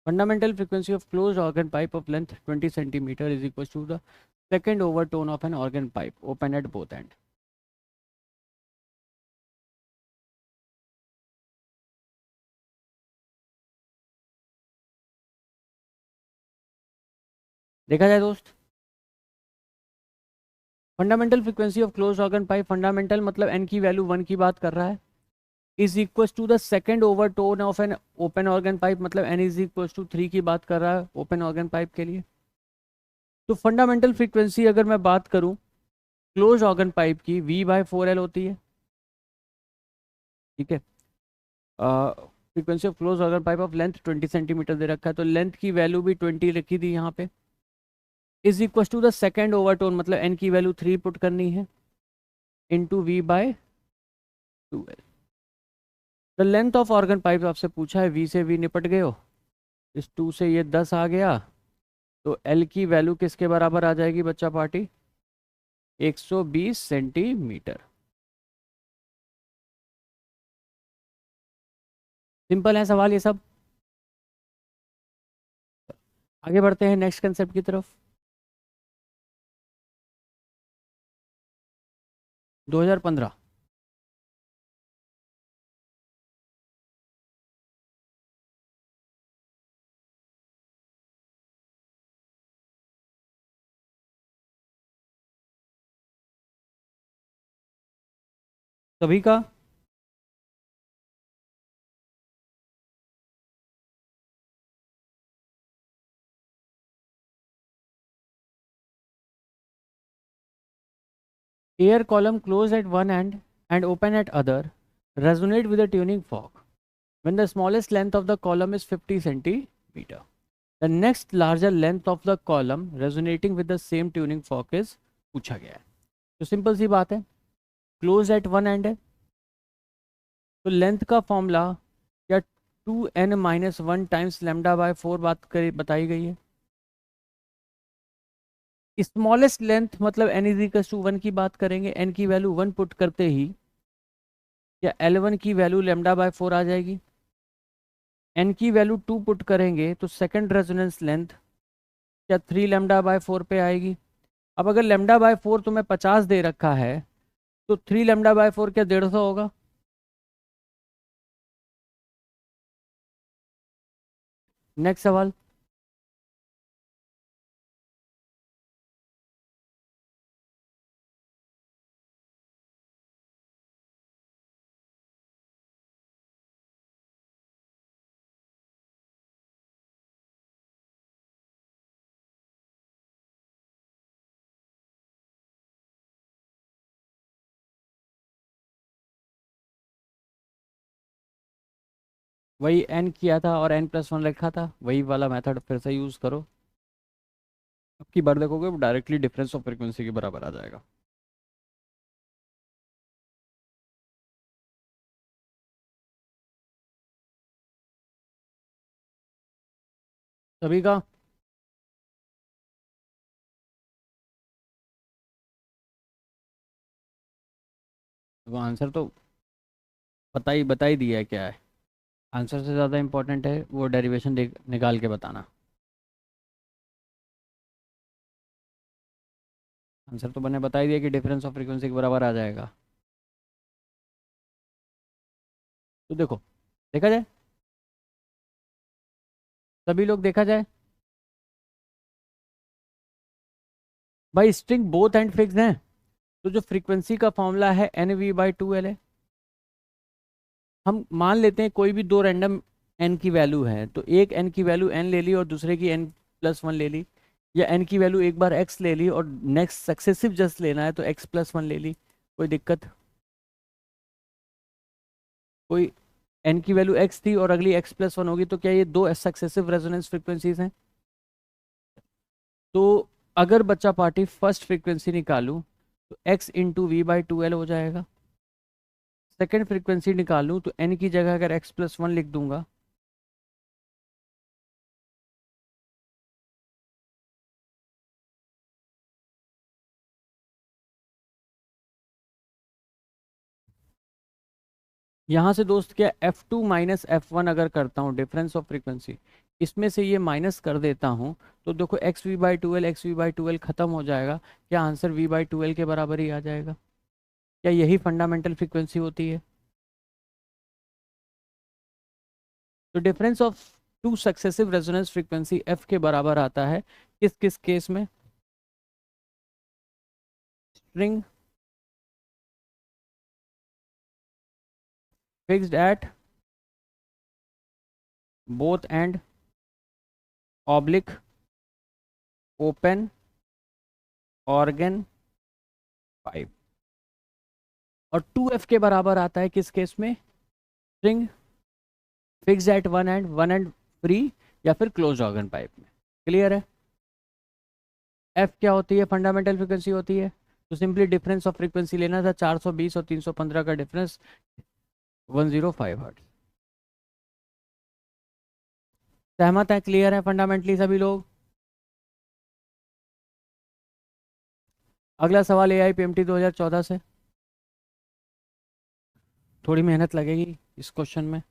Fundamental frequency of closed organ pipe of length 20 centimeter is equal to the second overtone of an organ pipe open at both end. देखा जाए दोस्त, fundamental frequency of close organ pipe, fundamental मतलब n की value 1 की बात कर रहा है, is equal to the second overtone of an open organ pipe मतलब एन इज इक्वल टू 3 की बात कर रहा है ओपन ऑर्गन पाइप के लिए। तो फंडामेंटल फ्रीक्वेंसी अगर मैं बात करूं क्लोज ऑर्गन पाइप की V/4L होती है, ठीक है। Frequency of close organ pipe of length 20 centimetre दे रखा है, तो लेंथ की वैल्यू भी 20 रखी थी यहाँ पे, is equal to the second overtone मतलब एन की वैल्यू 3 पुट करनी है into V/2L। The length of organ pipe आपसे पूछा है, V से V निपट गए हो, इस 2 से ये 10 आ गया, तो L की वैल्यू किसके बराबर आ जाएगी बच्चा पार्टी, 120 सेंटीमीटर। सिंपल है सवाल ये सब। आगे बढ़ते हैं नेक्स्ट कंसेप्ट की तरफ। 2015। सभी का air column closed at one end and open at other resonate with a tuning fork when the smallest length of the column is 50 centimeter. The next larger length of the column resonating with the same tuning fork is पूछा गया है। तो simple सी बात है, close at one end है तो length का formula या 2n-1 टाइम्स λ/4 बताई गई है। स्मॉलेस्ट लेंथ मतलब n इज इक्वल टू 1 की बात करेंगे, n की वैल्यू 1 पुट करते ही क्या L1 की वैल्यू λ/4 आ जाएगी, n की वैल्यू 2 पुट करेंगे तो सेकंड रेजोनेंस लेंथ क्या 3 λ/4 पे आएगी। अब अगर λ/4 तुम्हें 50 दे रखा है तो 3 λ/4 क्या 150 होगा। नेक्स्ट सवाल। वही n किया था और n+1 लिखा था, वही वाला मेथड फिर से यूज़ करो। अब की बार देखोगे वो डायरेक्टली डिफरेंस ऑफ फ्रीक्वेंसी के बराबर आ जाएगा। सभी का वो आंसर तो बता ही दिया है क्या है। आंसर से ज़्यादा इम्पोर्टेंट है वो डेरिवेशन निकाल के बताना। आंसर तो मैंने बता ही दिया कि डिफरेंस ऑफ फ्रीक्वेंसी के बराबर आ जाएगा। तो देखो, देखा जाए सभी लोग, देखा जाए भाई स्ट्रिंग बोथ एंड फिक्स हैं, तो जो फ्रीक्वेंसी का फॉर्मूला है NV/2L है। हम मान लेते हैं कोई भी दो रैंडम n की वैल्यू है, तो एक n की वैल्यू n ले ली और दूसरे की n प्लस वन ले ली, या n की वैल्यू एक बार x ले ली और नेक्स्ट सक्सेसिव जस्ट लेना है तो x प्लस वन ले ली, कोई दिक्कत? कोई, n की वैल्यू x थी और अगली x प्लस वन होगी, तो क्या ये दो सक्सेसिव रेजोनेंस फ्रीक्वेंसीज हैं? तो अगर बच्चा पार्टी फर्स्ट फ्रीक्वेंसी निकालूं तो x into v by two l हो जाएगा। सेकेंड फ्रीक्वेंसी निकालूं तो n की जगह अगर x प्लस वन लिख दूंगा, यहाँ से दोस्त क्या F2 माइनस F1 अगर करता हूँ डिफरेंस ऑफ फ्रीक्वेंसी, इसमें से ये माइनस कर देता हूँ, तो देखो x v by two l x v by two l खत्म हो जाएगा। क्या answer v by two l के बराबर ही आ जाएगा? क्या यही फंडामेंटल फ्रीक्वेंसी होती है? तो difference of two successive resonance frequency F के बराबर आता है किस किस केस में? String fixed at both and oblique open organ 5, और 2f के बराबर आता है किस केस में? String fix eight one and free, या फिर क्लोज ऑर्गन पाइप में। क्लियर है? एफ क्या होती है? फंडामेंटल फ्रीक्वेंसी होती है। तो सिंपली डिफरेंस ऑफ फ्रीक्वेंसी लेना था, 420 और 315 का डिफरेंस 105 हर्ट्ज। सहमत है? क्लियर है फंडामेंटली सभी लोग? अगला सवाल ए आई पी एम टी 2014 से, थोड़ी मेहनत लगेगी इस क्वेश्चन में।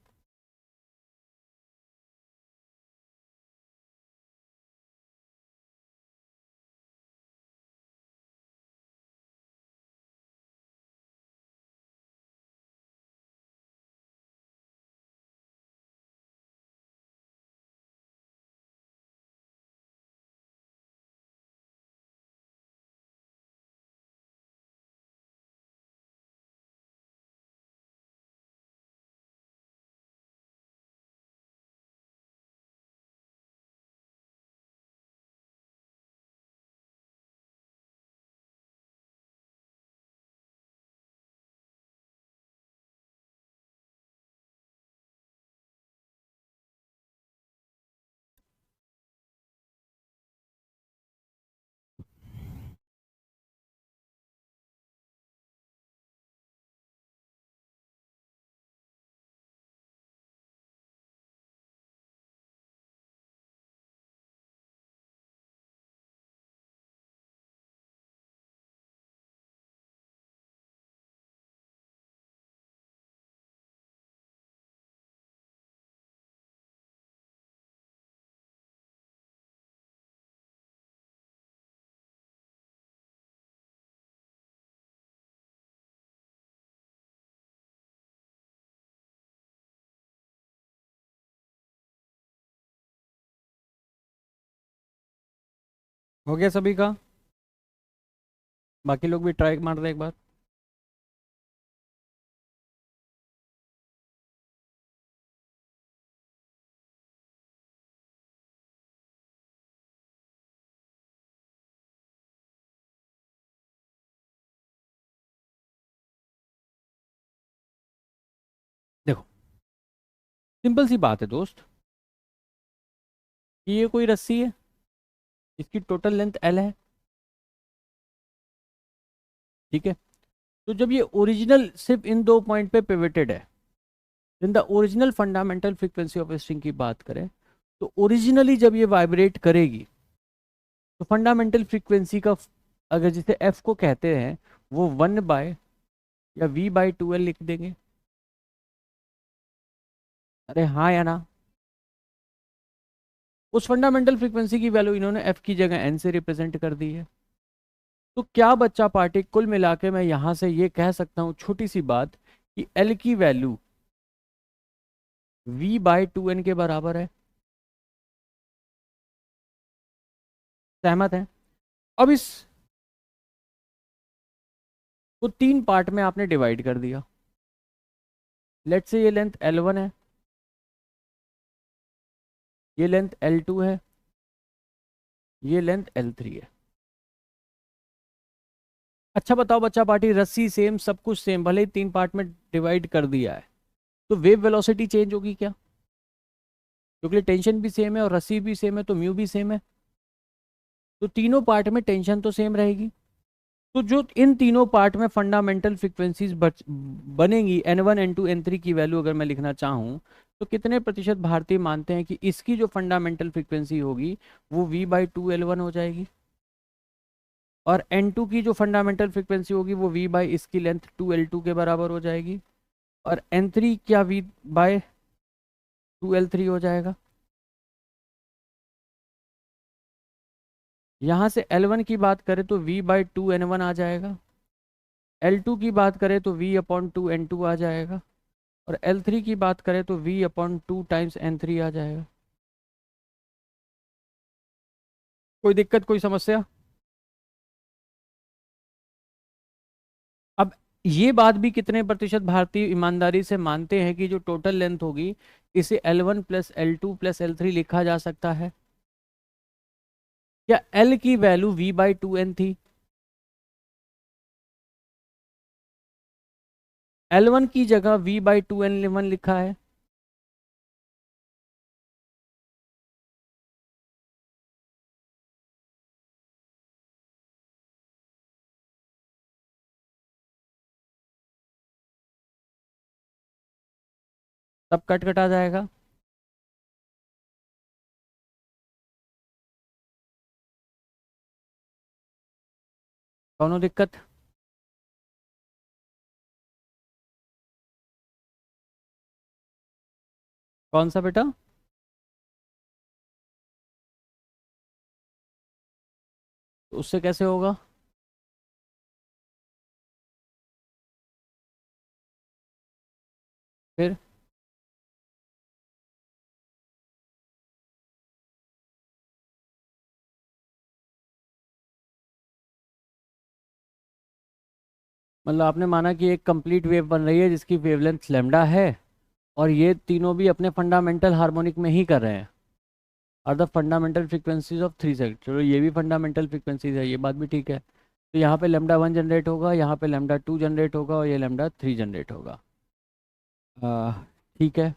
हो गया सभी का? बाकी लोग भी ट्राई मार दे एक बार। देखो, सिंपल सी बात है दोस्त, कि ये कोई रस्सी है, इसकी टोटल लेंथ एल है, ठीक है? तो जब ये ओरिजिनल सिर्फ इन दो पॉइंट पे पिवटेड है, in the original fundamental frequency of string की बात करें, तो ओरिजिनली जब ये वाइब्रेट करेगी तो फंडामेंटल फ्रीक्वेंसी का अगर जिसे एफ को कहते हैं वो 1 बाय या वी बाई टू एल लिख देंगे। अरे हाँ या ना? उस फंडामेंटल फ्रीक्वेंसी की वैल्यू इन्होंने एफ की जगह एन से रिप्रेजेंट कर दी है। तो क्या बच्चा पार्टी कुल मिला के मैं यहां से ये कह सकता हूं छोटी सी बात, कि एल की value v by two n के बराबर है। सहमत है? अब इस को तीन पार्ट में आपने डिवाइड कर दिया। लेट्स से ये लेंथ L1 है, ये लेंथ L2 है, ये लेंथ L3 है। अच्छा बताओ बच्चा पार्टी, रस्सी सेम, सब कुछ सेम, भले ही 3 पार्ट में डिवाइड कर दिया है, तो वेव वेलोसिटी चेंज होगी क्या? क्योंकि टेंशन भी सेम है और रस्सी भी सेम है, तो म्यू भी सेम है, तो तीनों पार्ट में टेंशन तो सेम रहेगी। तो जो इन तीनों पार्ट में फंडामेंटल फ्रीक्वेंसीज बनेंगी, N1 N2 N3 की वैल्यू अगर मैं लिखना चाहूँ, तो कितने प्रतिशत भारतीय मानते हैं कि इसकी जो फंडामेंटल फ्रीक्वेंसी होगी वो V/2L1 हो जाएगी, और N2 की जो फंडामेंटल फ्रीक्वेंसी होगी वो V बाई इसकी लेंथ 2L2 के बराबर हो जाएगी, और N3 क्या V/2L3 हो जाएगा। यहाँ से L1 की बात करें तो V/2N1 आ जाएगा, L2 की बात करें तो V/2N2 आ जाएगा, और L3 की बात करें तो V/2 टाइम्स N3 आ जाएगा। कोई दिक्कत, कोई समस्या? अब ये बात भी कितने प्रतिशत भारतीय ईमानदारी से मानते हैं कि जो टोटल लेंथ होगी इसे L1 + L2 + L3 लिखा जा सकता है? क्या L की वैल्यू V/2N थी? L1 की जगह V/2N1 लिखा है। तब कट कटा जाएगा। कौनो दिक्कत? कौन सा बेटा? तो उससे कैसे होगा? फिर मतलब आपने माना कि एक कंप्लीट वेव बन रही है जिसकी वेवलेंथ लैम्डा है, और ये तीनों भी अपने फंडामेंटल हार्मोनिक में ही कर रहे हैं, और the fundamental frequencies of 3 second. चलो ये भी फंडामेंटल फ्रीक्वेंसीज है, ये बात भी ठीक है। तो यहाँ पे λ1 जनरेट होगा, यहाँ पे λ2 जनरेट होगा, और ये λ3 जनरेट होगा। आ, ठीक है।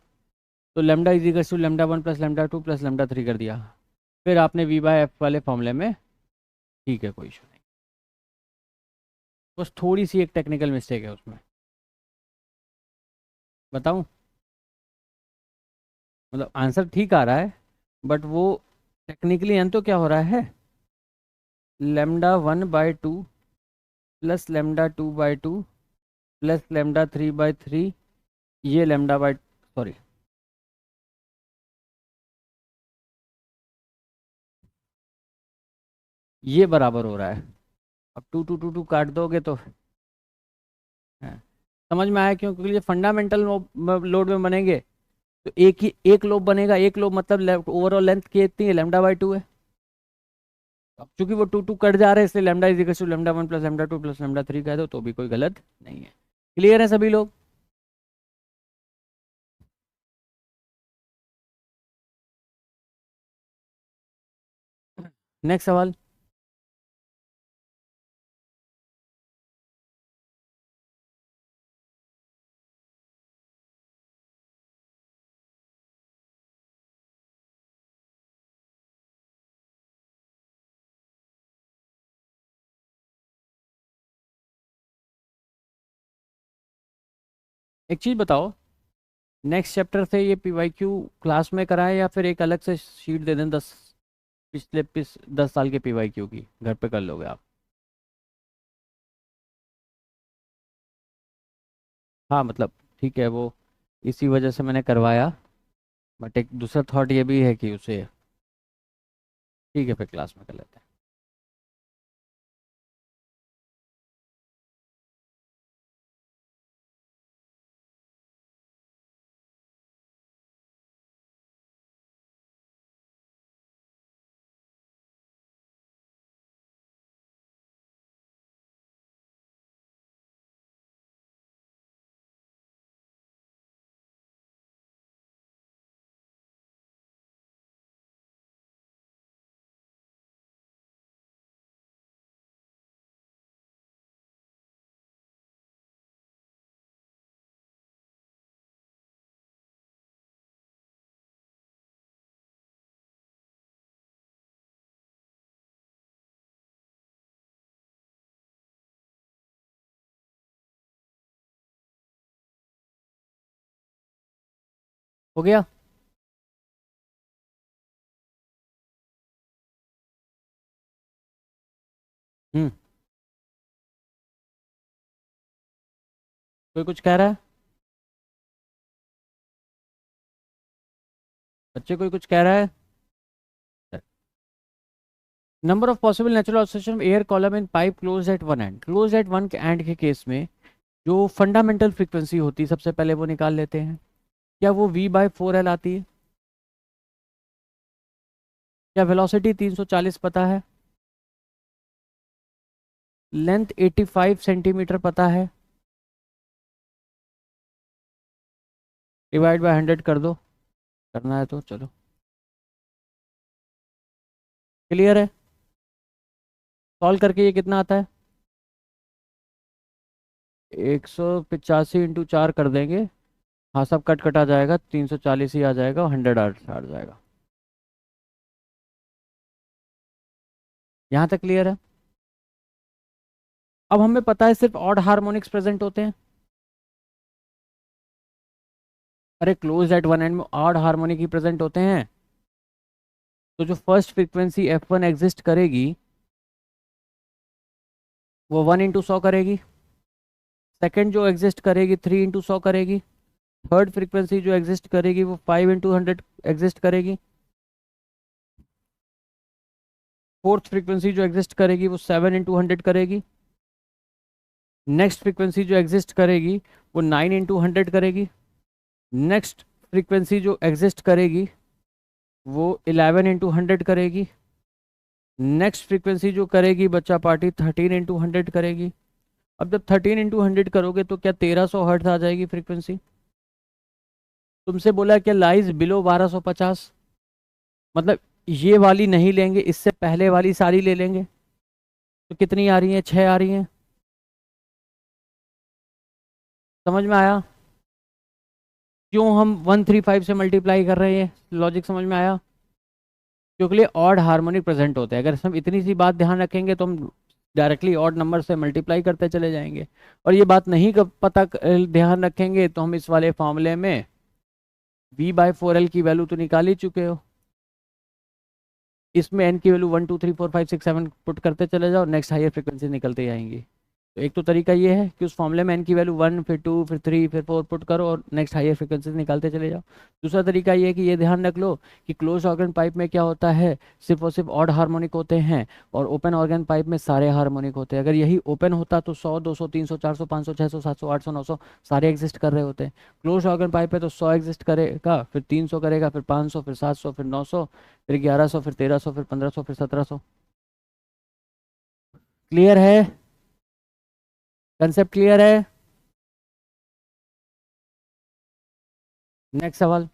तो लैम्डा इज इक्वल टू λ1 + λ2 + λ3 कर दिया। फिर आपने V/F वाले फॉर्मूले में, ठीक है कोई इशू नहीं, बस थोड़ी सी एक टेक्निकल मिस्टेक है उसमें। बताऊं? मतलब आंसर ठीक आ रहा है, बट वो टेक्निकली एन तो क्या हो रहा है, λ1/2 + λ2/2 + λ3/3, ये लैम्डा बाई, सॉरी, ये बराबर हो रहा है। अब 2 2 2 2 काट दोगे तो, हाँ, समझ में आया क्यों? क्योंकि ये फंडामेंटल लोड में बनेंगे, तो एक लोब बनेगा, एक लोब मतलब ओवरऑल लेंथ कितनी है, λ/2 है। अब चूंकि वो 2 2 कट जा रहे हैं, इसलिए λ इज इक्वल टू λ1 + λ2 + λ3 कह दो तो भी कोई गलत नहीं है। क्लियर है सभी लोग? नेक्स्ट सवाल। एक चीज बताओ, नेक्स्ट चैप्टर से ये PYQ क्लास में कराएं या फिर एक अलग से शीट दे दें, 10 साल के PYQ की, घर पे कर लोगे आप? हाँ मतलब ठीक है, वो इसी वजह से मैंने करवाया, बट एक दूसरा थॉट ये भी है कि उसे, ठीक है फिर क्लास में कर लेते हैं। हो गया? हम्म। कोई कुछ कह रहा है? बच्चे कोई कुछ कह रहा है? Number of possible natural obstruction air column in pipe close at one and, close at one के एंड के केस में जो फंडामेंटल फ्रीक्वेंसी होती है सबसे पहले वो निकाल लेते हैं। क्या वो V/4L आती है? क्या वेलोसिटी 340 पता है? लेंथ 85 सेंटीमीटर पता है? डिवाइड बाय 100 कर दो, करना है तो चलो। क्लियर है? सॉल्व करके ये कितना आता है? 185 इंटू 4 कर देंगे। हाँ, सब कट कटा जाएगा, 340 ही आ जाएगा, 100 आ जाएगा। यहाँ तक क्लियर है? अब हमें पता है सिर्फ ऑड हार्मोनिक्स प्रेजेंट होते हैं। अरे क्लोज एट वन एंड में ऑड हार्मोनिक ही प्रेजेंट होते हैं। तो जो फर्स्ट फ्रीक्वेंसी F1 एग्जिस्ट करेगी वो 1 इंटू 100 करेगी। सेकेंड जो एग्जिस्ट करेगी 3 इंटू 100 करेगी। थर्ड फ्रीक्वेंसी जो एग्जिस्ट करेगी वो 5 इंटू 100 एग्जिस्ट करेगी। फोर्थ फ्रीक्वेंसी जो एग्जिस्ट करेगी वो 7 इंटू 100 करेगी। नेक्स्ट फ्रीक्वेंसी जो एग्जिस्ट करेगी वो 9 इंटू 100 करेगी। नेक्स्ट फ्रीक्वेंसी जो एग्जिस्ट करेगी वो 11 इंटू 100 करेगी। नेक्स्ट फ्रीक्वेंसी जो करेगी बच्चा पार्टी 13 इंटू 100 करेगी। अब जब 13 इंटू 100 करोगे तो क्या 1300 हर्ट्ज आ जाएगी फ्रीक्वेंसी? तुमसे बोला क्या लाइज बिलो 1250, मतलब ये वाली नहीं लेंगे, इससे पहले वाली सारी ले लेंगे। तो कितनी आ रही है? 6 आ रही हैं। समझ में आया क्यों हम 135 से मल्टीप्लाई कर रहे हैं? लॉजिक समझ में आया? क्योंकि ऑड हार्मोनिक प्रेजेंट होते हैं। अगर हम इतनी सी बात ध्यान रखेंगे तो हम डायरेक्टली ऑड नंबर से मल्टीप्लाई करते चले जाएंगे। और ये बात नहीं ध्यान रखेंगे तो हम इस वाले फॉर्मूले में V/4L की वैल्यू तो निकाल ही चुके हो। इसमें n की वैल्यू 1 2 3 4 5 6 7 पुट करते चले जाओ, नेक्स्ट हायर फ्रिक्वेंसी निकलते जाएंगी। तो एक तो तरीका ये है कि उस फॉर्मूले में n की वैल्यू 1 फिर 2 फिर 3 फिर 4 पुट करो और नेक्स्ट हायर फ्रिक्वेंसी निकालते चले जाओ। दूसरा तरीका ये है कि ये ध्यान रख लो कि क्लोज ऑर्गन पाइप में क्या होता है, सिर्फ और सिर्फ ऑड हार्मोनिक होते हैं और ओपन ऑर्गन पाइप में सारे हार्मोनिक होते हैं। अगर यही ओपन होता तो 100 200 300 400 500 600 700 800 900 सारे एग्जिस्ट कर रहे होते हैं। क्लोज ऑर्गन पाइप है तो 100 एग्जिस्ट करेगा, फिर 300 करेगा, फिर 500, फिर 700, फिर 900, फिर 1100, फिर 1300, फिर 1500, फिर 1700। क्लियर है? कंसेप्ट क्लियर है? नेक्स्ट सवाल।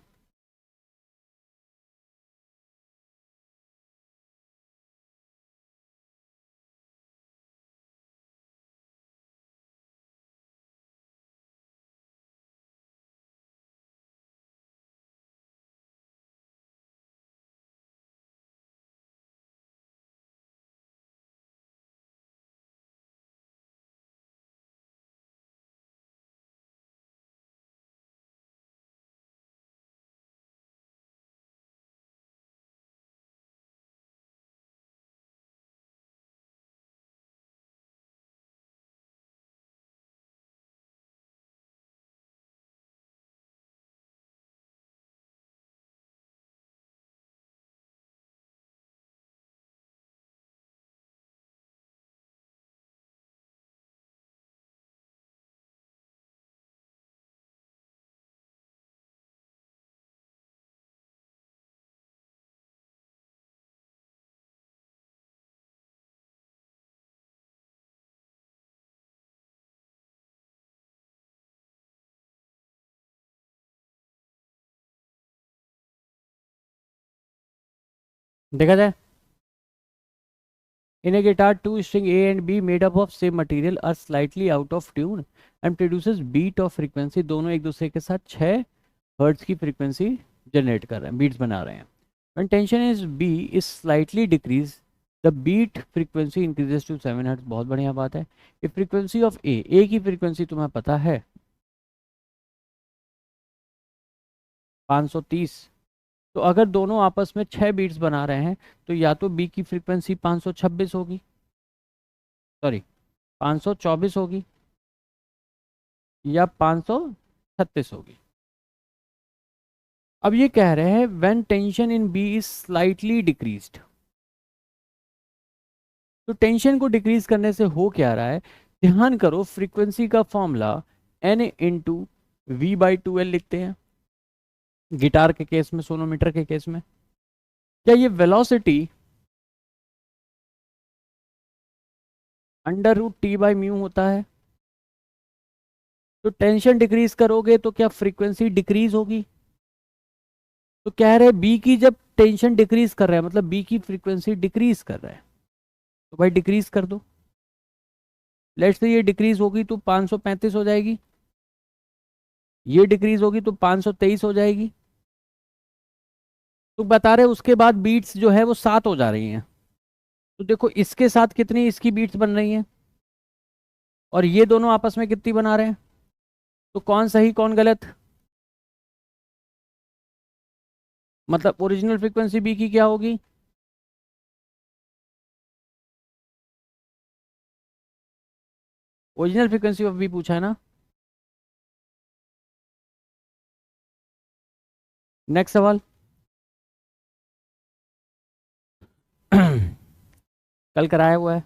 देखा जाए, in a guitar two string A and B made up of same material are slightly out of tune and produces beat of frequency, दोनों एक दूसरे के साथ 6 हर्ट्ज की फ्रीक्वेंसी जनरेट कर रहे हैं, बीट्स बना रहे हैं। when tension is B is slightly decreased the beat frequency increases to 7 hertz. बहुत बढ़िया बात है। if frequency of A की फ्रीक्वेंसी तुम्हें पता है 530। तो अगर दोनों आपस में 6 बीट्स बना रहे हैं तो या तो बी की फ्रीक्वेंसी 526 होगी, सॉरी 524 होगी, या 536 होगी। अब ये कह रहे हैं when tension in B is slightly decreased. तो टेंशन को डिक्रीज करने से हो क्या रहा है, ध्यान करो फ्रीक्वेंसी का formula n into v by two l लिखते हैं गिटार के केस में, सोनोमीटर के केस में। क्या ये velocity under root T by mu होता है? तो टेंशन डिक्रीज करोगे तो क्या फ्रीक्वेंसी डिक्रीज होगी? तो कह रहे बी की जब टेंशन डिक्रीज कर रहा है मतलब बी की फ्रीक्वेंसी डिक्रीज कर रहा है, तो भाई डिक्रीज कर दो। लेट्स से ये डिक्रीज होगी तो 535 हो जाएगी, ये डिक्रीज होगी तो 523 हो जाएगी। तो बता रहे उसके बाद बीट्स जो है वो 7 हो जा रही हैं। तो देखो इसके साथ कितनी इसकी बीट्स बन रही हैं और ये दोनों आपस में कितनी बना रहे हैं, तो कौन सही कौन गलत? मतलब ओरिजिनल फ्रीक्वेंसी बी की क्या होगी? ओरिजिनल फ्रीक्वेंसी ऑफ बी पूछा है ना। नेक्स्ट सवाल। कल कराया हुआ है।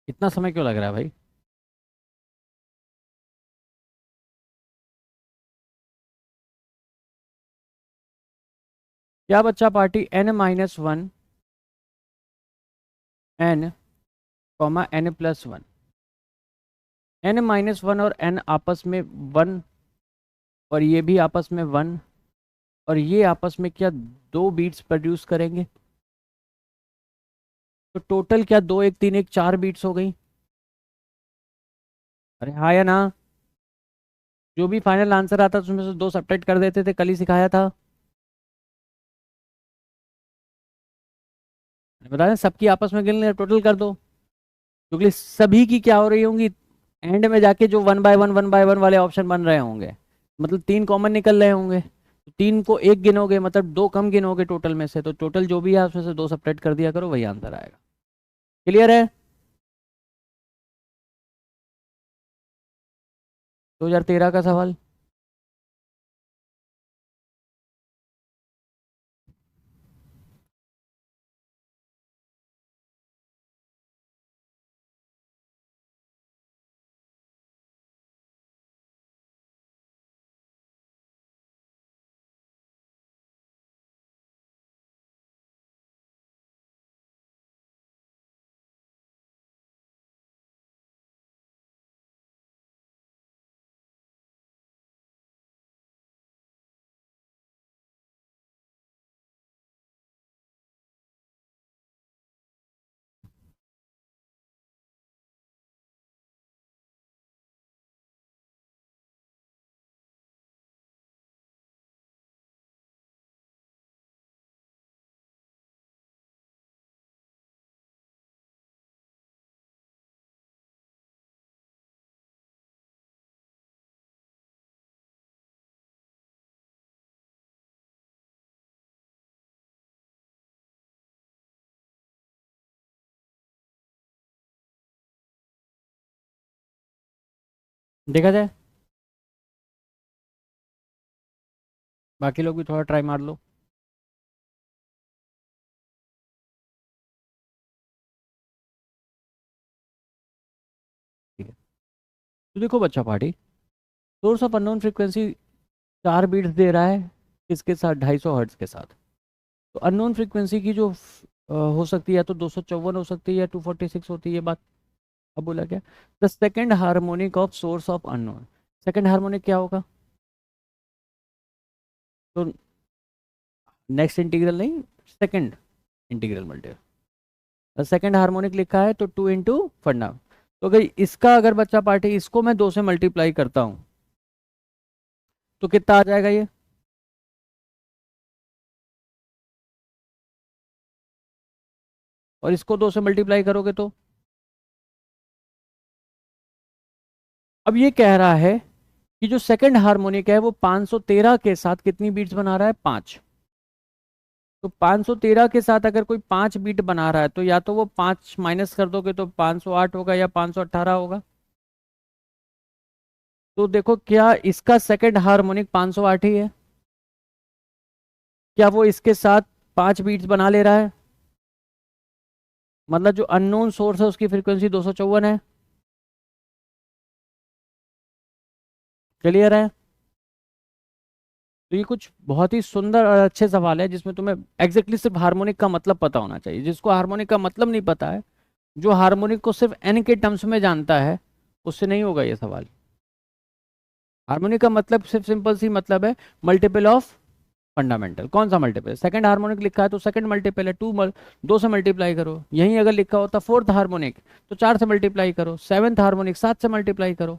इतना समय क्यों लग रहा है भाई? क्या बच्चा party n-1 n comma n+1, n-1 और n आपस में 1 और ये भी आपस में 1 और ये आपस में क्या 2 बीट्स प्रोड्यूस करेंगे? तो टोटल क्या 2 1 3 1 4 बीट्स हो गई। अरे हाँ या ना? जो भी फाइनल आंसर आता उसमें से 2 सब्ट्रैक्ट कर देते थे, कल ही सिखाया था। बता दें सबकी आपस में गिन ले, टोटल कर दो, क्योंकि सभी की क्या हो रही होंगी एंड में जाके जो 1 बाय 1 वाले ऑप्शन बन रहे होंगे, मतलब 3 कॉमन निकल रहे होंगे। तो 3 को 1 गिनोगे मतलब 2 कम गिनोगे टोटल में से, तो टोटल जो भी है उसमें से 2 सब्ट्रैक्ट कर दिया करो, वही आंसर आएगा। क्लियर है? 2013 का सवाल। देखा जाए, बाकी लोग भी थोड़ा ट्राई मार लो। ठीक है, तो देखो बच्चा party, source of unknown frequency 4 beats दे रहा है, किसके साथ? 250 हर्ट्ज के साथ। तो अननोन फ्रीक्वेंसी की जो हो सकती है या तो 254 हो सकती है या 246 होती है, ये बात अब बोला क्या? The second harmonic of source of unknown. Second harmonic क्या होगा? तो नेक्स्ट इंटीग्रल नहीं, second integral multiple. Second harmonic लिखा है तो 2 इंटू फंडा। तो अगर इसका अगर बच्चा पार्टी इसको मैं 2 से मल्टीप्लाई करता हूँ तो कितना आ जाएगा ये? और इसको 2 से मल्टीप्लाई करोगे तो अब ये कह रहा है कि जो सेकंड हार्मोनिक है वो 513 के साथ कितनी बीट्स बना रहा है, 5। तो 513 के साथ अगर कोई 5 बीट बना रहा है तो या तो वो 5 माइनस कर दोगे तो 508 होगा या 518 होगा। तो देखो क्या इसका सेकंड हार्मोनिक 508 ही है? क्या वो इसके साथ 5 बीट्स बना ले रहा है? मतलब जो अननोन सोर्स है उसकी फ्रीक्वेंसी 254 है। क्लियर है? तो ये कुछ बहुत ही सुंदर और अच्छे सवाल है जिसमें तुम्हें एग्जैक्टली सिर्फ हार्मोनिक का मतलब पता होना चाहिए। जिसको हार्मोनिक का मतलब नहीं पता है, जो हार्मोनिक को सिर्फ एन के टर्म्स में जानता है, उससे नहीं होगा ये सवाल। हार्मोनिक का मतलब सिर्फ सिंपल सी मतलब है मल्टीपल ऑफ फंडामेंटल। कौन सा मल्टीपल? सेकंड हार्मोनिक लिखा है तो सेकंड मल्टीपल है, 2 से मल्टीप्लाई करो। यहीं अगर लिखा होता फोर्थ हार्मोनिक तो 4 से मल्टीप्लाई करो, सेवंथ हार्मोनिक 7 से मल्टीप्लाई करो।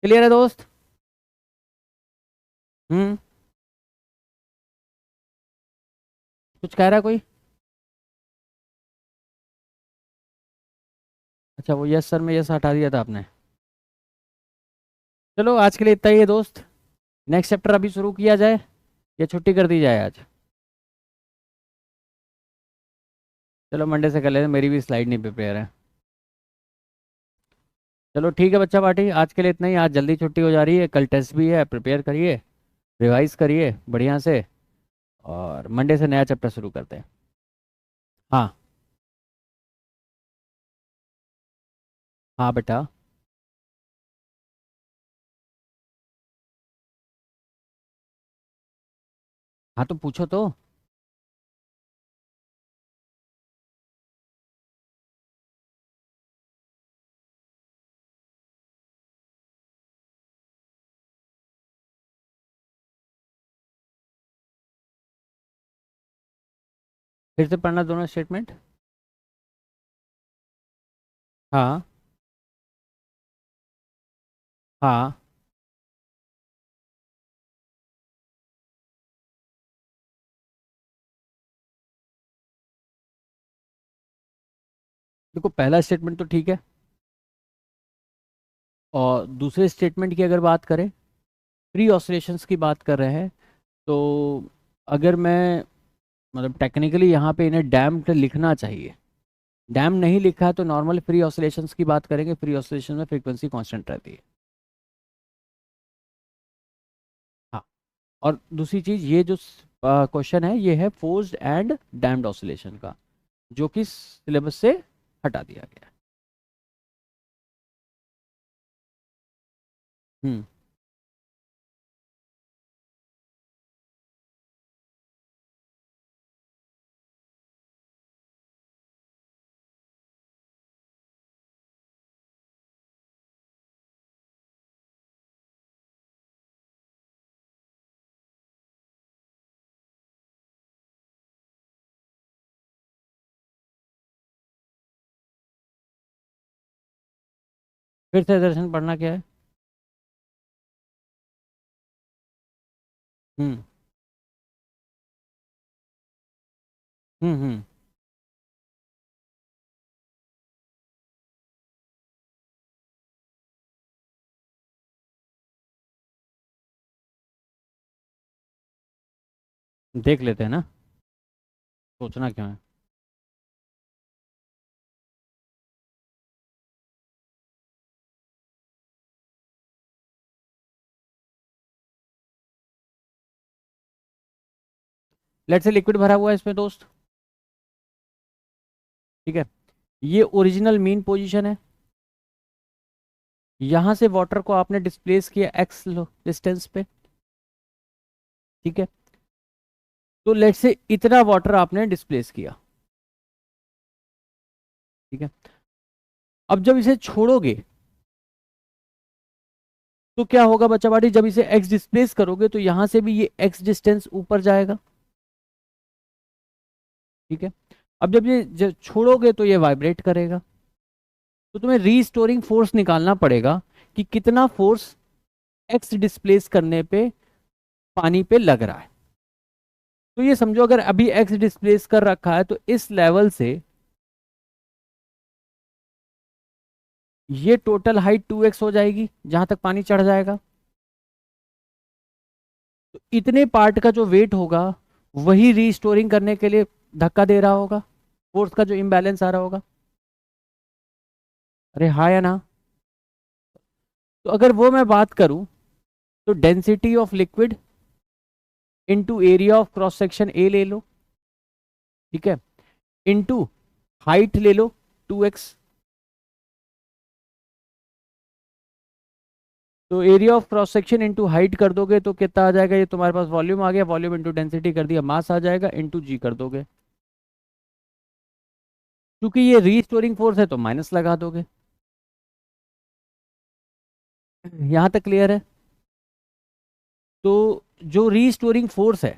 क्लियर है दोस्त? हम्म। कुछ कह रहा है कोई? अच्छा, वो यस सर में यस हटा दिया था आपने। चलो आज के लिए इतना ही है दोस्त। नेक्स्ट चैप्टर अभी शुरू किया जाए या छुट्टी कर दी जाए आज? चलो मंडे से कर लेते हैं, मेरी भी स्लाइड नहीं प्रिपेयर है। चलो ठीक है बच्चा पार्टी, आज के लिए इतना ही। आज जल्दी छुट्टी हो जा रही है, कल टेस्ट भी है, प्रिपेयर करिए, रिवाइज करिए बढ़िया से, और मंडे से नया चैप्टर शुरू करते हैं। हाँ। हाँ बेटा। हाँ तो पूछो तो। फिर से पढ़ना दोनों स्टेटमेंट। हाँ। हाँ। देखो पहला स्टेटमेंट तो ठीक है, और दूसरे स्टेटमेंट की अगर बात करें, प्री ऑसिलेशंस की बात कर रहे हैं, तो अगर मैं मतलब टेक्निकली यहाँ पे इन्हें डैम्प्ड लिखना चाहिए। डैम नहीं लिखा है तो नॉर्मल फ्री ऑसिलेशंस की बात करेंगे। फ्री ऑसिलेशन में फ्रीक्वेंसी कांस्टेंट रहती है। हाँ। और दूसरी चीज, ये जो क्वेश्चन है ये है फोर्स्ड एंड डैम्ड ऑसिलेशन का, जो कि सिलेबस से हटा दिया गया है। हम्म। फिर से दर्शन पढ़ना क्या है? हम्म। हम्म। देख लेते हैं ना, सोचना क्यों है। लेट से लिक्विड भरा हुआ है इसमें दोस्त, ठीक है। ये ओरिजिनल मीन पोजीशन है। यहां से वाटर को आपने डिस्प्लेस किया एक्स डिस्टेंस पे, ठीक है। तो लेट से इतना वाटर आपने डिस्प्लेस किया, ठीक है। अब जब इसे छोड़ोगे तो क्या होगा बच्चा बाटी? जब इसे एक्स डिस्प्लेस करोगे तो यहां से भी ये एक्स डिस्टेंस ऊपर जाएगा, ठीक है। अब जब ये जब छोड़ोगे तो ये वाइब्रेट करेगा। तो तुम्हें रीस्टोरिंग फोर्स निकालना पड़ेगा कि कितना फोर्स एक्स डिस्प्लेस करने पे पानी पे लग रहा है। तो ये समझो अगर अभी एक्स डिस्प्लेस कर रखा है तो इस लेवल से ये टोटल हाइट 2x हो जाएगी जहां तक पानी चढ़ जाएगा। तो इतने पार्ट का जो वेट होगा वही रीस्टोरिंग करने के लिए धक्का दे रहा होगा, फोर्स का जो इम्बैलेंस आ रहा होगा। अरे हाँ या ना? तो अगर वो मैं बात करूं तो density of liquid into area of cross section A ले लो, ठीक है, इनटू हाइट ले लो 2x। तो area of cross section into height कर दोगे तो कितना आ जाएगा, ये तुम्हारे पास वॉल्यूम आ गया, वॉल्यूम इंटू डेंसिटी कर दिया, मास आ जाएगा, इंटू जी कर दोगे। क्योंकि ये रीस्टोरिंग फोर्स है तो माइनस लगा दोगे। यहां तक क्लियर है? तो जो रीस्टोरिंग फोर्स है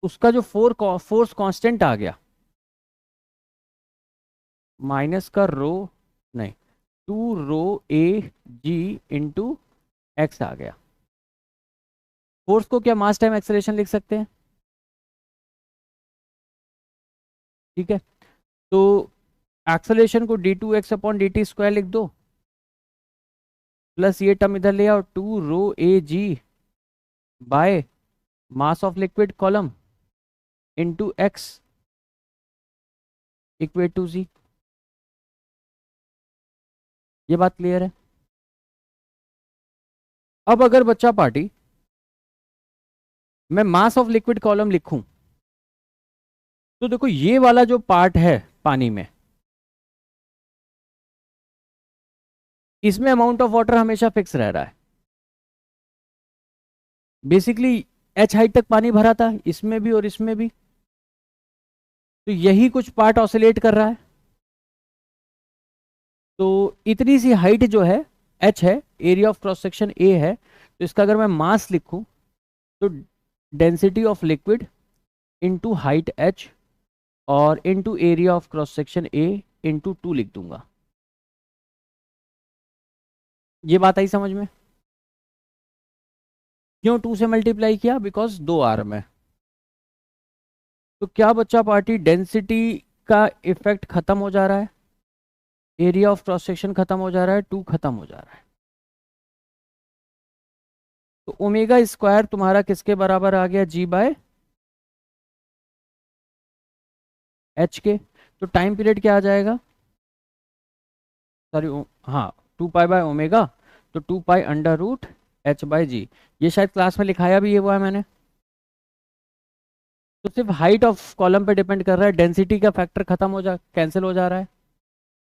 उसका जो फोर्स कांस्टेंट आ गया, माइनस का रो, नहीं, 2 ρ a g इंटू एक्स आ गया। फोर्स को क्या मास टाइम एक्सेलरेशन लिख सकते हैं, ठीक है। तो एक्सेलरेशन को d2x/dt² लिख दो, प्लस ये टर्म इधर ले आओ 2 ρ a g by mass of liquid column into X equate to G. ये बात क्लियर है? अब अगर बच्चा पार्टी मैं मास ऑफ लिक्विड कॉलम लिखूं तो देखो ये वाला जो पार्ट है पानी में, इसमें अमाउंट ऑफ वाटर हमेशा फिक्स रह रहा है। बेसिकली h हाइट तक पानी भरा था इसमें भी और इसमें भी, तो यही कुछ पार्ट ऑसिलेट कर रहा है। तो इतनी सी हाइट जो है h है, area of cross section a है, तो इसका अगर मैं मास लिखूं तो density of liquid into height h और into area of cross section a into 2 लिख दूंगा। ये बात आई समझ में? क्यों 2 से मल्टीप्लाई किया? बिकॉज 2 आर्म है। तो क्या बच्चा पार्टी डेंसिटी का इफेक्ट खत्म हो जा रहा है, एरिया ऑफ क्रॉस सेक्शन खत्म हो जा रहा है, 2 खत्म हो जा रहा है। तो ओमेगा स्क्वायर तुम्हारा किसके बराबर आ गया, जी बाय एच के। तो टाइम पीरियड क्या आ जाएगा, सॉरी, हाँ, 2 पाई/ओमेगा, तो 2 पाई अंडर रूट h/g। ये शायद क्लास में लिखाया भी ये हुआ है मैंने। तो सिर्फ हाइट ऑफ कॉलम पे डिपेंड कर रहा है, डेंसिटी का फैक्टर खत्म हो जा कैंसिल हो जा रहा है।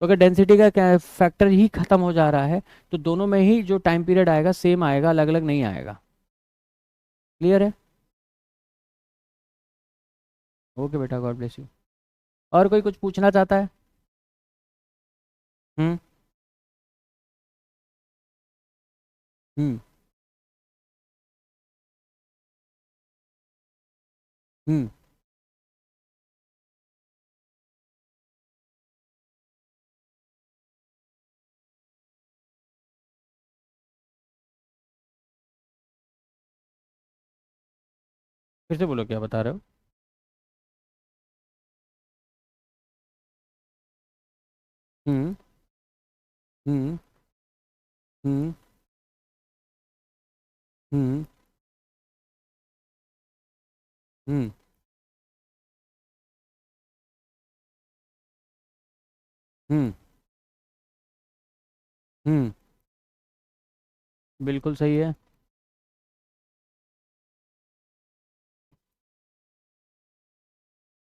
तो अगर डेंसिटी का फैक्टर ही खत्म हो जा रहा है तो दोनों में ही जो टाइम पीरियड आएगा सेम आएगा, अलग अलग नहीं आएगा। क्लियर है? ओके बेटा, गॉड ब्लेस यू। और कोई कुछ पूछना चाहता है? हम्म। हम्म। हम्म। फिर से बोलो क्या बता रहे हो? हम्म। हम्म। हम्म। हम्म। हम्म। हम्म। हम्म। बिल्कुल सही है।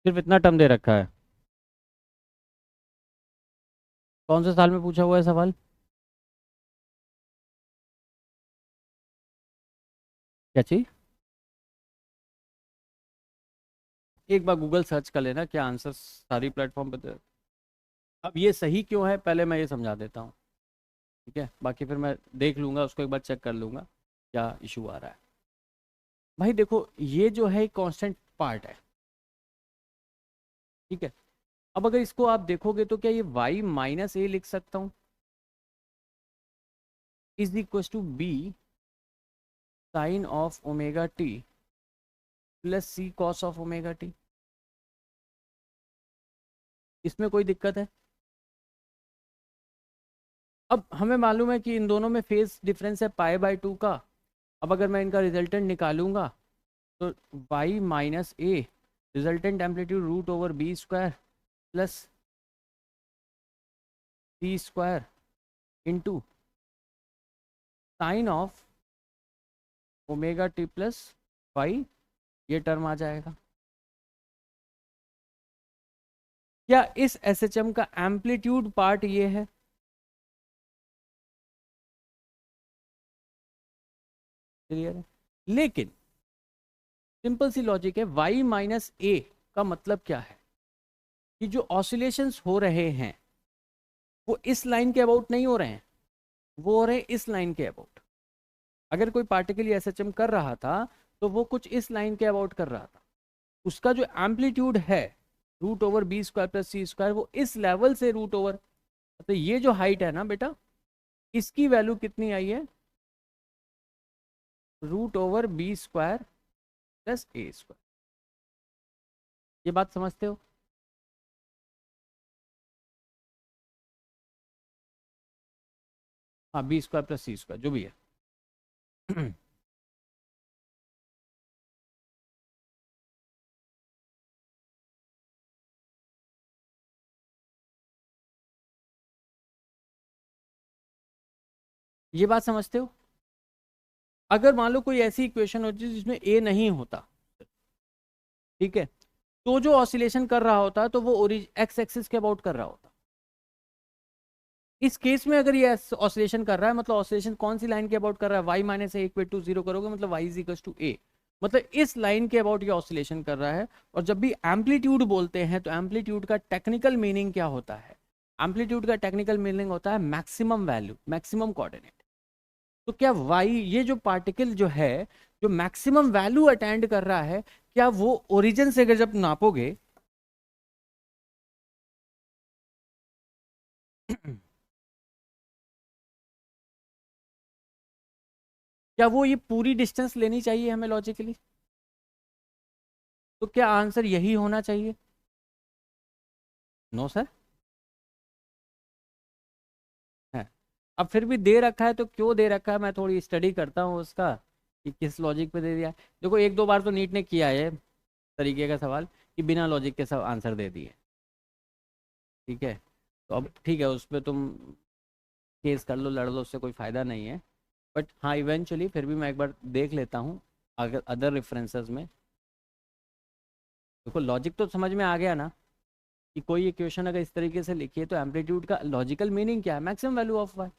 सिर्फ इतना टर्म दे रखा है। कौन से साल में पूछा हुआ है सवाल? क्या चीज? एक बार गूगल सर्च कर लेना, क्या आंसर सारी प्लेटफॉर्म पे अब ये सही क्यों है पहले मैं ये समझा देता हूँ, ठीक है, बाकी फिर मैं देख लूंगा उसको, एक बार चेक कर लूंगा क्या इशू आ रहा है। भाई देखो ये जो है कांस्टेंट पार्ट है, ठीक है। अब अगर इसको आप देखोगे तो क्या ये y - a लिख सकता हूँ, is equal to b sine of omega t plus c cos of omega t. इसमें कोई दिक्कत है? अब हमें मालूम है कि इन दोनों में फेज डिफरेंस है पाई/2 का। अब अगर मैं इनका रिजल्टेंट निकालूंगा तो y minus A resultant amplitude root over B square plus C square into sine of omega t plus y, ये टर्म आ जाएगा। क्या इस एस एच एम का एम्पलीट्यूड पार्ट ये है? क्लियर है? लेकिन सिंपल सी लॉजिक है, y माइनस ए का मतलब क्या है कि जो ऑसिलेशंस हो रहे हैं वो इस लाइन के अबाउट नहीं हो रहे हैं, वो हो रहे हैं इस लाइन के अबाउट। अगर कोई पार्टिकल एस एच एम कर रहा था तो वो कुछ इस लाइन के अबाउट कर रहा था, उसका जो एम्पलीट्यूड है root over B square plus C square वो इस लेवल से रूट ओवर, तो ये जो हाइट है ना बेटा, इसकी वैल्यू कितनी आई है? Root over B square plus A square. ये बात समझते हो? हाँ, B square plus C square जो भी है। ये बात समझते हो? अगर मान लो कोई ऐसी इक्वेशन होती है जिसमें ए नहीं होता, ठीक है, तो जो ऑसिलेशन कर रहा होता तो वो ओरिज एक्स एक्सिस के अबाउट कर रहा होता। इस केस में अगर ये ऑसिलेशन कर रहा है, मतलब ऑसिलेशन कौन सी लाइन के अबाउट कर रहा है? y minus A equal to 0 करोगे मतलब y is equal to A, मतलब इस लाइन के अबाउट ये ऑसिलेशन कर रहा है। और जब भी एम्पलीट्यूड बोलते हैं तो एम्पलीट्यूड का टेक्निकल मीनिंग क्या होता है? एम्पलीट्यूड का टेक्निकल मीनिंग होता है मैक्सिमम वैल्यू, मैक्सिमम कोऑर्डिनेट। तो क्या y, ये जो पार्टिकल जो है जो मैक्सिमम वैल्यू अटेंड कर रहा है, क्या वो ओरिजिन से अगर जब नापोगे क्या वो ये पूरी डिस्टेंस लेनी चाहिए हमें लॉजिकली? तो क्या आंसर यही होना चाहिए? No sir. है। अब फिर भी दे रखा है तो क्यों दे रखा है, मैं थोड़ी स्टडी करता हूँ उसका कि किस लॉजिक पे दे दिया है। देखो एक दो बार तो नीट ने किया है तरीके का सवाल कि बिना लॉजिक के सब आंसर दे दिए, ठीक है। तो अब ठीक है, उस पर तुम केस कर लो, लड़ लो, उससे कोई फ़ायदा नहीं है। बट हाँ, इवेंचुअली फिर भी मैं एक बार देख लेता हूँ अगर अदर रेफरेंसेस में। देखो लॉजिक तो समझ में आ गया ना कि कोई इक्वेशन अगर इस तरीके से लिखिए तो एम्पलीट्यूड का लॉजिकल मीनिंग क्या है? Maximum value of y.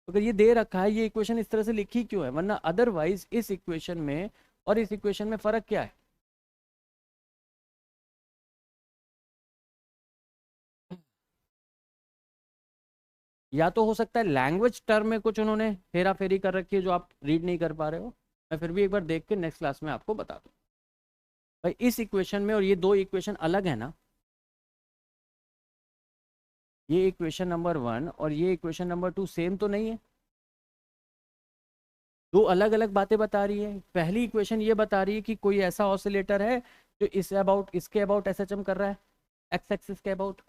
अगर ये दे रखा है, ये इक्वेशन इस तरह से लिखी क्यों है? वरना अदरवाइज इस इक्वेशन में और इस इक्वेशन में फर्क क्या है? या तो हो सकता है लैंग्वेज टर्म में कुछ उन्होंने हेरा फेरी कर रखी है जो आप रीड नहीं कर पा रहे हो। मैं फिर भी एक बार देख के नेक्स्ट क्लास में आपको बता दूँ। भाई इस इक्वेशन में और ये दो इक्वेशन अलग है ना, ये इक्वेशन नंबर 1 और ये इक्वेशन नंबर 2 सेम तो नहीं है, दो अलग अलग बातें बता रही है। पहली इक्वेशन ये बता रही है कि कोई ऐसा ऑसिलेटर है जो इस अबाउट, इसके अबाउट एसएचएम कर रहा है, एक्स एक्सिस के अबाउट।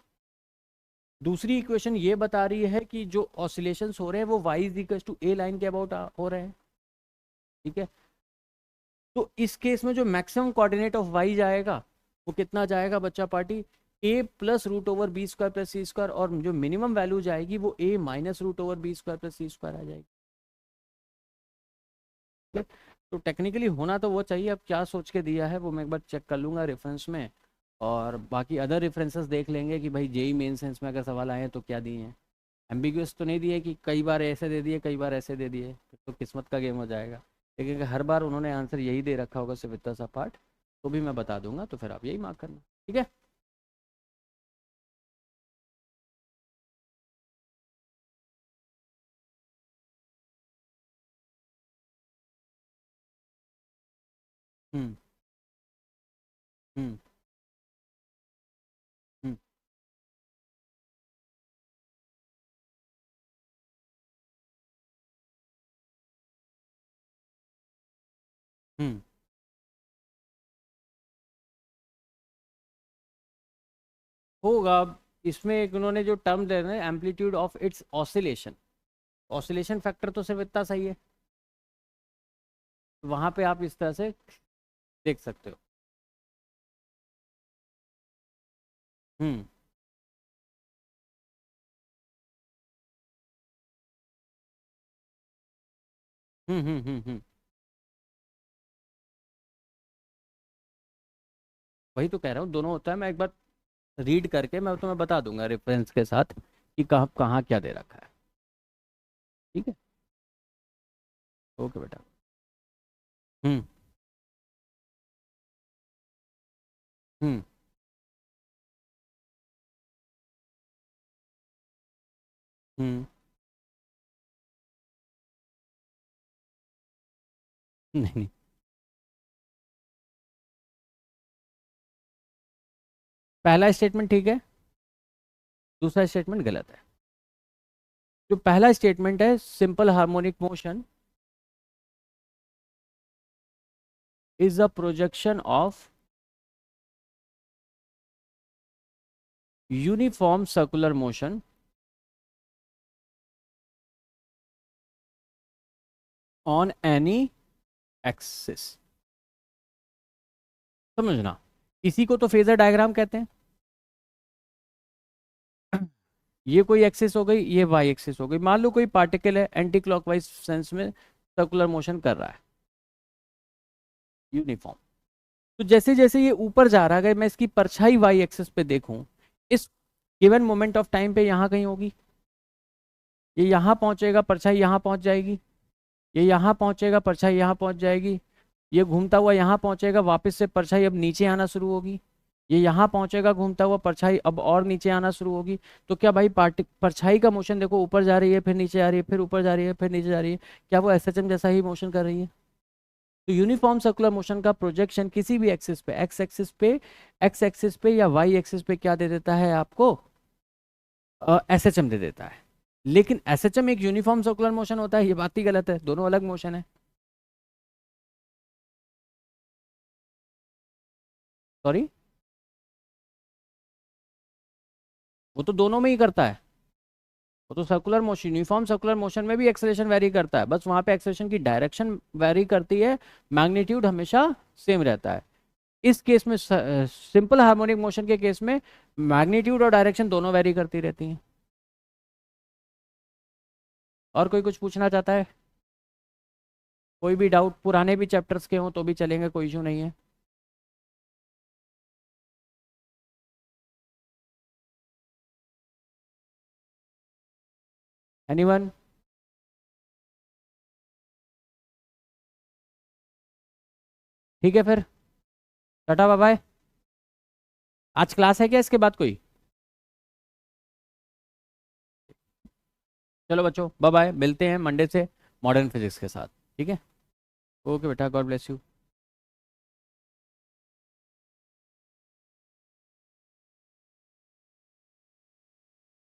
दूसरी इक्वेशन ये बता रही है कि जो ऑसिलेशंस हो रहे हैं वो y is equal to A line के अबाउट हो रहे हैं, ठीक है। तो इस केस में जो मैक्सिमम कोऑर्डिनेट ऑफ y जाएगा वो कितना जाएगा बच्चा party? a plus root over B square plus C square, और जो मिनिमम वैल्यू जाएगी वो a minus root over B square plus C square आ जाएगी। ठीक है? तो टेक्निकली होना तो वो चाहिए, अब क्या सोच के दिया है वो मैं एक बार चेक कर लूँगा रेफरेंस में। और बाकी अदर रेफरेंसेस देख लेंगे कि भाई जेई मेन सेंस में अगर सवाल आए हैं तो क्या दिए हैं। एम्बिग्यूस तो नहीं दिए कि कई बार ऐसे दे दिए कई बार ऐसे दे दिए, फिर तो किस्मत का गेम हो जाएगा। लेकिन अगर हर बार उन्होंने आंसर यही दे रखा होगा सिर्फ इतना सा पार्ट, तो भी मैं बता दूंगा, तो फिर आप यही मार्क करना, ठीक है। हम्म। हम्म। हम्म। हम्म। होगा। इसमें एक उन्होंने जो टर्म दे रहे हैं amplitude of its oscillation, oscillation factor तो सिर्फ इतना सही है, वहां पे आप इस तरह से देख सकते हो। हम्म हम्म। वही तो कह रहा हूँ, दोनों होता है। मैं एक बार रीड करके मैं तुम्हें बता दूंगा रेफरेंस के साथ कि कहाँ कहाँ क्या दे रखा है। ठीक है, ओके बेटा। हम्म हम्म हम्म। नहीं नहीं, पहला स्टेटमेंट ठीक है, दूसरा स्टेटमेंट गलत है। जो पहला स्टेटमेंट है simple harmonic motion is a projection of uniform circular motion on any axis. समझना, इसी को तो फेजर डायग्राम कहते हैं। ये कोई एक्सिस हो गई, ये वाई एक्सिस हो गई। मान लो कोई पार्टिकल है एंटी क्लॉकवाइज सेंस में सर्कुलर मोशन कर रहा है, यूनिफॉर्म। तो जैसे जैसे ये ऊपर जा रहा है, अगर मैं इसकी परछाई वाई एक्सिस पे देखूं, इस गिवन मोमेंट ऑफ टाइम पे यहाँ कहीं होगी, ये यहाँ पहुंचेगा, परछाई यहाँ पहुंच जाएगी, ये यहाँ पहुंचेगा, परछाई यहाँ पहुंच जाएगी, ये घूमता हुआ यहाँ पहुंचेगा, वापस से परछाई अब नीचे आना शुरू होगी, ये यहाँ पहुंचेगा घूमता हुआ, परछाई अब और नीचे आना शुरू होगी। तो क्या भाई पार्टिक परछाई का मोशन देखो, ऊपर जा रही है, फिर नीचे आ रही है, फिर ऊपर जा रही है, फिर नीचे जा रही है, क्या वो एसएचएम जैसा ही मोशन कर रही है? तो यूनिफॉर्म सर्कुलर मोशन का प्रोजेक्शन किसी भी एक्सिस पे, एक्स एक्सिस पे या वाई एक्सिस पे क्या दे देता है आपको? एसएचएम दे देता है। लेकिन एसएचएम एक यूनिफॉर्म सर्कुलर मोशन होता है, ये बात ही गलत है, दोनों अलग मोशन है। सॉरी, वो तो दोनों में ही करता है। वो तो circular motion, uniform circular motion में भी एक्सेलेरेशन वेरी करता है, बस वहां पे एक्सेलेरेशन की डायरेक्शन वेरी करती है, मैग्नीट्यूड हमेशा सेम रहता है। इस केस में, सिंपल हार्मोनिक मोशन के केस में, मैग्नीट्यूड और डायरेक्शन दोनों वेरी करती रहती हैं। और कोई कुछ पूछना चाहता है? कोई भी डाउट, पुराने भी चैप्टर्स के हों तो भी चलेंगे, कोई इशू नहीं है। एनीवन? ठीक है फिर, टाटा बाय बाय। आज क्लास है क्या इसके बाद कोई? चलो बच्चों, बाय बाय, मिलते हैं मंडे से मॉडर्न फिजिक्स के साथ। ठीक है, ओके बेटा, गॉड ब्लेस यू।